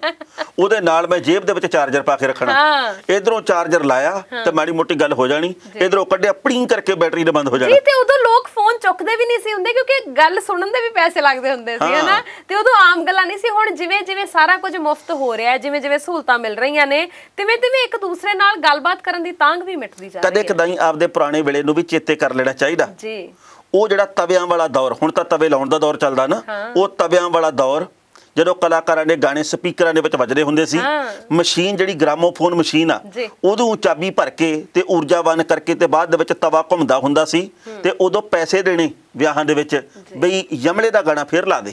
ਉਹਦੇ ਨਾਲ ਮੈਂ ਜੇਬ ਦੇ ਵਿੱਚ ਚਾਰਜਰ ਪਾ ਕੇ ਰੱਖਣਾ। ਇਧਰੋਂ ਚਾਰਜਰ ਲਾਇਆ ਤੇ ਮਾੜੀ ਮੋਟੀ ਗੱਲ ਹੋ ਜਾਣੀ, ਇਧਰੋਂ ਕੱਢਿਆ ਪੜਿੰਗ ਕਰਕੇ ਬੈਟਰੀ ਨੇ ਬੰਦ ਹੋ ਜਾਣਾ। ਤੇ ਉਦੋਂ ਲੋਕ ਫੋਨ ਚੁੱਕਦੇ ਵੀ ਨਹੀਂ ਸੀ ਹੁੰਦੇ ਕਿਉਂਕਿ ਗੱਲ ਸੁਣਨ ਦੇ ਵੀ ਪੈਸੇ ਲੱਗਦੇ ਹੁੰਦੇ ਸੀ ਹਨਾ, ਤੇ ਉਦੋਂ ਆਮ ਗੱਲਾਂ ਨਹੀਂ ਸੀ। ਹੁਣ ਜਿਵੇਂ ਜਿਵੇਂ ਸਾਰਾ ਕੁਝ ਮੁਫਤ ਹੋ ਰਿਹਾ, ਜਿਵੇਂ ਜਿਵੇਂ ਸਹੂਲਤਾਂ ਮਿਲ ਰਹੀਆਂ ਨੇ, ਤਿਵੇਂ ਤਿਵੇਂ ਇੱਕ ਦੂਸਰੇ ਨਾਲ ਗੱਲਬਾਤ ਕਰਨ ਦੀ ਤਾਂਘ ਵੀ ਮਿਟਦੀ ਜਾ ਰਹੀ ਹੈ। ਕਦੇ ਕਦਾਈ ਆਪਦੇ ਪੁਰਾਣੇ ਵੇਲੇ ਨੂੰ ਵੀ ਚੇਤੇ ਕਰ ਲੈਣਾ ਚਾਹੀਦਾ ਜੀ। ਉਹ ਜਿਹੜਾ ਤਵਿਆਂ ਵਾਲਾ ਦੌਰ, ਹੁਣ ਤਾਂ ਤਵੇ ਲਾਉਣ ਦਾ ਦੌਰ ਚੱਲਦਾ ਨਾ, ਉਹ ਤਵਿਆਂ ਵਾਲਾ ਦੌਰ ਜਦੋਂ ਕਲਾਕਾਰਾਂ ਦੇ ਗਾਣੇ ਸਪੀਕਰਾਂ ਦੇ ਵਿੱਚ ਵੱਜਦੇ ਹੁੰਦੇ ਸੀ, ਮਸ਼ੀਨ ਜਿਹੜੀ ਗ੍ਰਾਮੋਫੋਨ ਮਸ਼ੀਨ ਆ, ਉਦੋਂ ਚਾਬੀ ਭਰ ਕੇ ਤੇ ਊਰਜਾਵਾਨ ਕਰਕੇ ਤੇ ਬਾਅਦ ਦੇ ਵਿੱਚ ਤਵਾ ਘੁੰਮਦਾ ਹੁੰਦਾ ਸੀ, ਤੇ ਉਦੋਂ ਪੈਸੇ ਦੇਣੇ ਵਿਆਹਾਂ ਦੇ ਵਿੱਚ ਬਈ ਯਮਲੇ ਦਾ ਗਾਣਾ ਫੇਰ ਲਾ ਦੇ,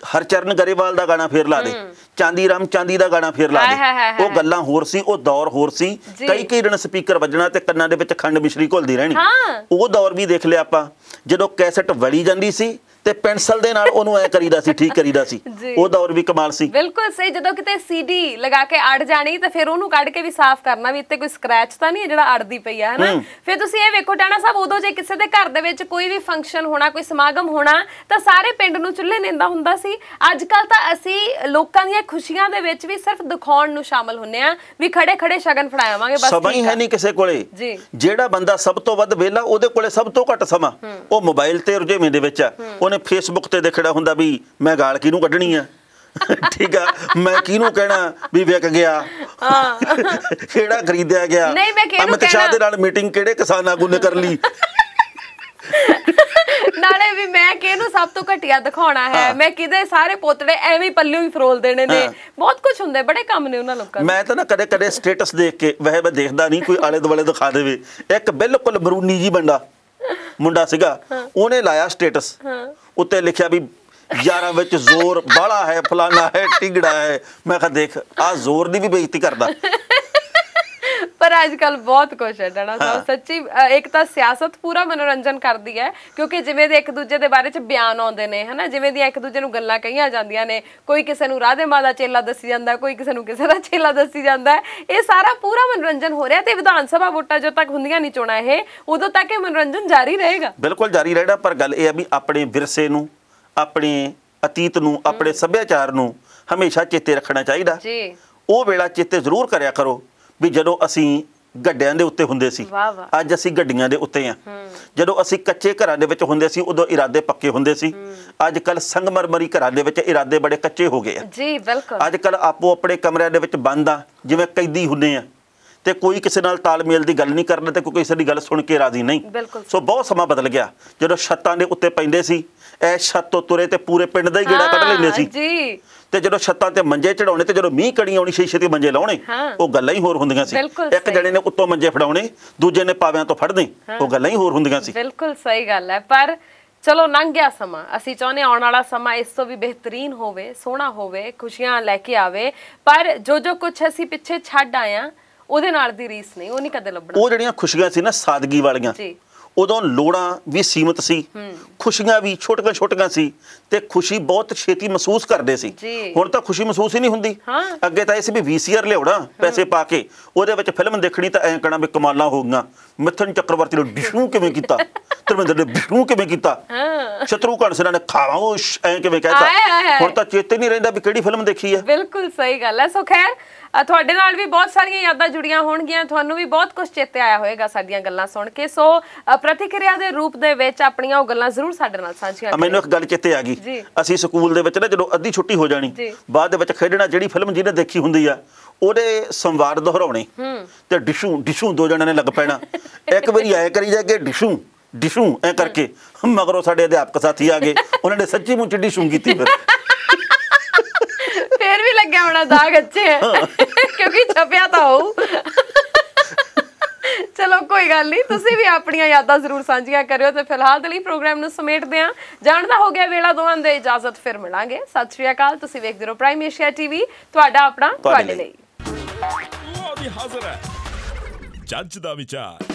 ਹਰਚਰਨ ਗਰੇਵਾਲ ਦਾ ਗਾਣਾ ਫੇਰ ਲਾ ਦੇ, ਚਾਂਦੀ ਰਾਮ ਚਾਂਦੀ ਦਾ ਗਾਣਾ ਫੇਰ ਲਾ ਦੇ। ਉਹ ਗੱਲਾਂ ਹੋਰ ਸੀ, ਉਹ ਦੌਰ ਹੋਰ ਸੀ। ਕਈ ਕਈ ਦਿਨ ਸਪੀਕਰ ਵੱਜਣਾ ਤੇ ਕੰਨਾਂ ਦੇ ਵਿੱਚ ਖੰਡ ਮਿਸ਼ਰੀ ਘੁਲਦੀ ਰਹਿਣੀ। ਉਹ ਦੌਰ ਵੀ ਦੇਖ ਲਿਆ ਆਪਾਂ, ਜਦੋਂ ਕੈਸਟ ਵੜੀ ਜਾਂਦੀ ਸੀ ਤੇ ਪੈਨਸਲ ਦੇ ਨਾਲ ਉਹਨੂੰ ਐ ਕਰੀਦਾ ਸੀ, ਠੀਕ ਕਰੀਦਾ ਸੀ। ਉਹ ਦੌਰ ਵੀ ਕਮਾਲ ਸੀ। ਬਿਲਕੁਲ ਸਹੀ। ਜਦੋਂ ਕਿਤੇ ਸੀਡੀ ਲਗਾ ਕੇ ਅੜ ਜਾਣੀ ਤੇ ਫਿਰ ਉਹਨੂੰ ਕੱਢ ਕੇ ਵੀ ਸਾਫ਼ ਕਰਨਾ ਵੀ ਇੱਥੇ ਕੋਈ ਸਕ੍ਰੈਚ ਤਾਂ ਨਹੀਂ ਹੈ ਜਿਹੜਾ ਅੜਦੀ ਪਈ ਆ ਹਨਾ। ਫਿਰ ਤੁਸੀਂ ਇਹ ਵੇਖੋ ਟਾਣਾ ਸਾਹਿਬ, ਉਦੋਂ ਜੇ ਕਿਸੇ ਦੇ ਘਰ ਦੇ ਵਿੱਚ ਕੋਈ ਵੀ ਫੰਕਸ਼ਨ ਹੋਣਾ, ਕੋਈ ਸਮਾਗਮ ਹੋਣਾ, ਤਾਂ ਸਾਰੇ ਪਿੰਡ ਨੂੰ ਚੁੱਲ੍ਹੇ ਨੇਂਦਾ ਹੁੰਦਾ ਸੀ। ਅੱਜ ਕੱਲ ਤਾਂ ਅਸੀਂ ਲੋਕਾਂ ਦੀਆਂ ਖੁਸ਼ੀਆਂ ਦੇ ਵਿੱਚ ਵੀ ਸਿਰਫ ਦਿਖਾਉਣ ਨੂੰ ਸ਼ਾਮਲ ਹੁੰਨੇ ਆ ਵੀ ਖੜੇ ਖੜੇ ਸ਼ਗਨ ਫੜਾਵਾਂਗੇ, ਬਸ ਸਮਾਂ ਹੀ ਹੈ ਨਹੀਂ ਕਿਸੇ ਕੋਲੇ। ਜਿਹੜਾ ਬੰਦਾ ਸਭ ਤੋਂ ਵੱਧ ਵਿਹਲਾ, ਉਹਦੇ ਕੋਲੇ ਸਭ ਤੋਂ ਘੱਟ ਸਮਾਂ ਉਹ ਮੋਬਾਈਲ ਤੇ ਰੁਝੇਵੇਂ ਦੇ ਵਿੱਚ ਆ। ਉਹਨੇ ਫੇਸਬੁੱਕ ਤੇ ਦੇਖਣਾ ਹੁੰਦਾ ਵੀ ਮੈਂ ਗਾਲ ਕਿਹਨੂੰ ਕੱਢਣੀ ਆ, ਠੀਕ ਆ, ਮੈਂ ਕਿਹਨੂੰ ਕਹਿਣਾ ਵੀ ਵਿਕ ਗਿਆ, ਕਿਹੜਾ ਖਰੀਦਿਆ ਗਿਆ, ਅਮਿਤ ਸ਼ਾਹ ਦੇ ਨਾਲ ਮੀਟਿੰਗ ਕਿਹੜੇ ਕਿਸਾਨ ਆਗੂ ਨੇ ਕਰ ਲਈ, ਨਾਲੇ ਵੀ ਮੈਂ ਕਿਹਨੂੰ ਸਭ ਤੋਂ ਘਟੀਆ ਦਿਖਾਉਣਾ ਹੈ, ਮੈਂ ਕਿਹਦੇ ਸਾਰੇ ਪੋਤੜੇ ਐਵੇਂ ਪੱਲਿਓਂ ਹੀ ਫਰੋਲ ਦੇਣੇ ਨੇ। ਬਹੁਤ ਕੁਝ ਹੁੰਦੇ, ਬੜੇ ਕੰਮ ਨੇ ਉਹਨਾਂ ਲੋਕਾਂ ਦੇ। ਮੈਂ ਤਾਂ ਨਾ ਕਦੇ ਕਦੇ ਸਟੇਟਸ ਦੇਖ ਕੇ, ਵੈਸੇ ਮੈਂ ਦੇਖਦਾ ਨਹੀਂ, ਕੋਈ ਆਲੇ ਦੁਆਲੇ ਦਿਖਾ ਦੇਵੇ, ਇੱਕ ਬਿਲਕੁਲ ਬਰੂਨੀ ਜੀ ਮੁੰਡਾ ਸੀਗਾ, ਉਹਨੇ ਲਾਇਆ ਸਟੇਟਸ, ਉੱਤੇ ਲਿਖਿਆ ਵੀ ਯਾਰਾਂ ਵਿੱਚ ਜ਼ੋਰ ਬਾਲਾ ਹੈ, ਫਲਾਨਾ ਹੈ, ਟਿੰਗੜਾ ਹੈ। ਮੈਂ ਕਿਹਾ ਦੇਖ, ਆਹ ਜ਼ੋਰ ਦੀ ਵੀ ਬੇਇੱਜ਼ਤੀ ਕਰਦਾ। ਪਰ ਅੱਜ ਕੱਲ ਬਹੁਤ ਕੁਛ ਹੈ ਟਾਣਾ ਸਾਹਿਬ, ਸੱਚੀ। ਇੱਕ ਤਾਂ ਸਿਆਸਤ ਪੂਰਾ ਮਨੋਰੰਜਨ ਕਰਦੀ ਹੈ ਕਿਉਂਕਿ ਜਿਵੇਂ ਦੇ ਇੱਕ ਦੂਜੇ ਦੇ ਬਾਰੇ ਚ ਬਿਆਨ ਆਉਂਦੇ ਨੇ ਹਨਾ, ਜਿਵੇਂ ਦੀਆਂ ਇੱਕ ਦੂਜੇ ਨੂੰ ਗੱਲਾਂ ਕਹੀਆਂ ਜਾਂਦੀਆਂ ਨੇ, ਕੋਈ ਕਿਸੇ ਨੂੰ ਰਾਧੇ ਮਾਂ ਦਾ ਚੇਲਾ ਦੱਸੀ ਜਾਂਦਾ, ਕੋਈ ਕਿਸੇ ਨੂੰ ਕਿਸੇ ਦਾ ਚੇਲਾ ਦੱਸੀ ਜਾਂਦਾ। ਇਹ ਸਾਰਾ ਪੂਰਾ ਮਨੋਰੰਜਨ ਹੋ ਰਿਹਾ ਤੇ ਵਿਧਾਨ ਸਭਾ ਵੋਟਾਂ ਜਦੋਂ ਤੱਕ ਹੁੰਦੀਆਂ ਨਹੀਂ ਚੋਣਾਂ, ਇਹ ਉਦੋਂ ਤੱਕ ਇਹ ਮਨੋਰੰਜਨ ਜਾਰੀ ਰਹੇਗਾ। ਬਿਲਕੁਲ ਜਾਰੀ ਰਹੇਗਾ। ਪਰ ਗੱਲ ਇਹ ਆ ਵੀ ਆਪਣੇ ਵਿਰਸੇ ਨੂੰ, ਆਪਣੇ ਅਤੀਤ ਨੂੰ, ਆਪਣੇ ਸੱਭਿਆਚਾਰ ਨੂੰ ਹਮੇਸ਼ਾ ਚੇਤੇ ਰੱਖਣਾ ਚਾਹੀਦਾ ਜੀ। ਉਹ ਵੇਲਾ ਚੇਤੇ ਜ਼ਰੂਰ ਕਰਿਆ ਕਰੋ ਵੀ ਜਦੋਂ ਅਸੀਂ ਗੱਡਿਆਂ ਦੇ ਉੱਤੇ ਹੁੰਦੇ ਸੀ, ਅੱਜ ਅਸੀਂ ਗੱਡੀਆਂ ਦੇ ਉੱਤੇ ਆ। ਜਦੋਂ ਅਸੀਂ ਕੱਚੇ ਘਰਾਂ ਦੇ ਵਿੱਚ ਹੁੰਦੇ ਸੀ, ਉਦੋਂ ਇਰਾਦੇ ਪੱਕੇ ਹੁੰਦੇ ਸੀ। ਅੱਜ ਕੱਲ ਸੰਗਮਰਮਰੀ ਘਰਾਂ ਦੇ ਵਿੱਚ ਇਰਾਦੇ ਬੜੇ ਕੱਚੇ ਹੋ ਗਏ ਆ ਜੀ। ਬਿਲਕੁਲ। ਅੱਜ ਕੱਲ ਆਪੋ ਆਪਣੇ ਕਮਰਿਆਂ ਦੇ ਵਿੱਚ ਬੰਦ ਆ, ਜਿਵੇਂ ਕੈਦੀ ਹੁੰਦੇ ਆ, ਤੇ ਕੋਈ ਕਿਸੇ ਨਾਲ ਤਾਲਮੇਲ ਦੀ ਗੱਲ ਨਹੀਂ ਕਰਨਾ ਤੇ ਕੋਈ ਕਿਸੇ ਦੀ ਗੱਲ ਸੁਣ ਕੇ ਰਾਜ਼ੀ ਨਹੀਂ। ਸੋ ਬਹੁਤ ਸਮਾਂ ਬਦਲ ਗਿਆ। ਜਦੋਂ ਛੱਤਾਂ ਦੇ ਉੱਤੇ ਪੈਂਦੇ ਸੀ, ਇਹ ਛੱਤ ਤੋਂ ਤੁਰੇ ਤੇ ਪੂਰੇ ਪਿੰਡ ਦਾ ਹੀ ਗੇੜਾ ਕੱਢ ਲੈਂਦੇ ਸੀ ਜੀ। ਤੇ ਜਦੋਂ ਛੱਤਾਂ ਤੇ ਮੰਜੇ ਚੜਾਉਣੇ ਤੇ ਜਦੋਂ ਮੀਂਹ ਕਣੀ ਆਉਣੀ, ਛੇ-ਛੇ ਮੰਜੇ ਲਾਉਣੇ, ਉਹ ਗੱਲਾਂ ਹੀ ਹੋਰ ਹੁੰਦੀਆਂ ਸੀ। ਇੱਕ ਜਣੇ ਨੇ ਉੱਤੋਂ ਮੰਜੇ ਫੜਾਉਣੇ, ਦੂਜੇ ਨੇ ਪਾਵਿਆਂ ਤੋਂ ਫੜਨੇ, ਉਹ ਗੱਲਾਂ ਹੀ ਹੋਰ ਹੁੰਦੀਆਂ ਸੀ। ਬਿਲਕੁਲ ਸਹੀ ਗੱਲ ਹੈ। ਪਰ ਚਲੋ ਲੰਘ ਗਿਆ ਸਮਾਂ, ਅਸੀਂ ਚਾਹੁੰਦੇ ਆਉਣ ਵਾਲਾ ਸਮਾਂ ਇਸ ਤੋਂ ਵੀ ਬਿਹਤਰੀਨ ਹੋਵੇ, ਸੋਹਣਾ ਹੋਵੇ, ਖੁਸ਼ੀਆਂ ਲੈ ਕੇ ਆਵੇ। ਪਰ ਜੋ ਕੁਛ ਅਸੀਂ ਪਿੱਛੇ ਛੱਡ ਆਏ ਆ, ਉਹਦੇ ਨਾਲ ਦੀ ਰੀਸ ਨਹੀਂ, ਉਹ ਨਹੀਂ ਕਦੇ ਲੱਭਣਾ। ਉਹ ਜਿਹੜੀਆਂ ਖੁਸ਼ੀਆਂ ਸੀ ਨਾ ਸਾਦਗੀ ਵਾਲੀਆਂ, ਉਦੋਂ ਲੋੜਾਂ ਵੀ ਸੀਮਤ ਸੀ, ਖੁਸ਼ੀਆਂ ਵੀ ਛੋਟੀਆਂ ਛੋਟੀਆਂ ਸੀ, ਤੇ ਖੁਸ਼ੀ ਬਹੁਤ ਛੇਤੀ ਮਹਿਸੂਸ ਕਰਦੇ ਸੀ। ਹੁਣ ਤਾਂ ਖੁਸ਼ੀ ਮਹਿਸੂਸ ਹੀ ਨਹੀਂ ਹੁੰਦੀ। ਅੱਗੇ ਤਾਂ ਇਹ ਸੀ ਵੀ VCR ਲਿਆਉਣਾ ਪੈਸੇ ਪਾ ਕੇ, ਉਹਦੇ ਵਿੱਚ ਫਿਲਮ ਦੇਖਣੀ ਤਾਂ ਐਂ ਕਹਿਣਾ ਵੀ ਕਮਾਲਾਂ ਹੋ ਗਈਆਂ, ਮਿਥੁਨ ਚੱਕਰਵਰਤੀ ਨੇ ਡਿਸ਼ੂ ਕਿਵੇਂ ਕੀਤਾ, ਧਰਮਿੰਦਰ ਨੇ ਡਿਸ਼ੂ ਕਿਵੇਂ ਕੀਤਾ, ਸ਼ਤਰੂਘਨ ਸਿਨਹਾ ਨੇ ਖਾਮੋਸ਼ ਐਂ ਕਿਵੇਂ ਕਹਿਤਾ। ਹੁਣ ਤਾਂ ਚੇਤੇ ਨਹੀਂ ਰਹਿੰਦਾ ਵੀ ਕਿਹੜੀ ਫਿਲਮ ਦੇਖੀ ਹੈ। ਬਿਲਕੁਲ ਸਹੀ ਗੱਲ ਹੈ। ਸੋ ਖੈਰ ਤੁਹਾਡੇ ਨਾਲ ਵੀ ਬਹੁਤ ਸਾਰੀਆਂ ਯਾਦਾਂ ਜੁੜੀਆਂ ਹੋਣਗੀਆਂ, ਤੁਹਾਨੂੰ ਵੀ ਬਹੁਤ ਕੁਝ ਚੇਤੇ ਆਇਆ ਹੋਏਗਾ ਸਾਡੀਆਂ ਗੱਲਾਂ ਸੁਣ ਕੇ। ਸੋ ਪ੍ਰਤੀਕਿਰਿਆ ਦੇ ਰੂਪ ਦੇ ਵਿੱਚ ਆਪਣੀਆਂ ਉਹ ਗੱਲਾਂ ਜ਼ਰੂਰ ਸਾਡੇ ਨਾਲ ਸਾਂਝੀਆਂ ਕਰੋ। ਮੈਨੂੰ ਇੱਕ ਗੱਲ ਚੇਤੇ ਆ ਗਈ, ਅਸੀਂ ਸਕੂਲ ਦੇ ਵਿੱਚ ਨਾ ਜਦੋਂ ਅੱਧੀ ਛੁੱਟੀ ਹੋ ਜਾਣੀ, ਬਾਅਦ ਦੇ ਵਿੱਚ ਖੇਡਣਾ, ਜਿਹੜੀ ਫਿਲਮ ਜਿਹਨੇ ਦੇਖੀ ਹੁੰਦੀ ਆ ਉਹਦੇ ਸੰਵਾਦ ਦੁਹਰਾਉਣੇ ਤੇ ਡਿਸ਼ੂ ਡਿਸ਼ੂ ਦੋ ਜਣਿਆਂ ਨੇ ਲੱਗ ਪੈਣਾ। ਇੱਕ ਵਾਰੀ ਐ ਕਰੀ ਜਾ ਕੇ ਡਿਸ਼ੂ ਡਿਸ਼ੂ ਐ ਕਰਕੇ, ਮਗਰੋਂ ਸਾਡੇ ਅਧਿਆਪਕ ਸਾਥੀ ਆ ਗਏ, ਉਹਨਾਂ ਨੇ ਸੱਚੀ ਮੁੱਚੀ ਡਿਸ਼ੂ ਕੀਤੀ। ਫਿਰ ਵੀ ਲੱਗਿਆ ਹੋਣਾ ਦਾਗ ਅੱਛੇ ਹੈ ਕਿਉਂਕਿ ਛਪਿਆ ਤਾਂ ਹੋਊ। ਚਲੋ ਕੋਈ ਗੱਲ ਨਹੀਂ, ਤੁਸੀਂ ਵੀ ਆਪਣੀਆਂ ਯਾਦਾਂ ਜ਼ਰੂਰ ਸਾਂਝੀਆਂ ਕਰਿਓ। ਤੇ ਫਿਲਹਾਲ ਦੇ ਲਈ ਪ੍ਰੋਗਰਾਮ ਨੂੰ ਸਮੇਟਦੇ ਹਾਂ, ਜਾਣਦਾ ਹੋ ਗਿਆ ਵੇਲਾ, ਦੋਵਾਂ ਦੇ ਇਜਾਜ਼ਤ, ਫਿਰ ਮਿਲਾਂਗੇ। ਸਤਿ ਸ਼੍ਰੀ ਅਕਾਲ। ਤੁਸੀਂ ਵੇਖਦੇ ਰਹੋ ਪ੍ਰਾਈਮ ਏਸ਼ੀਆ ਟੀਵੀ, ਤੁਹਾਡਾ ਆਪਣਾ ਤੁਹਾਡੇ ਲਈ। ਹਾਜ਼ਰ ਹੈ ਜੱਜ ਦਾ ਵਿਚਾਰ।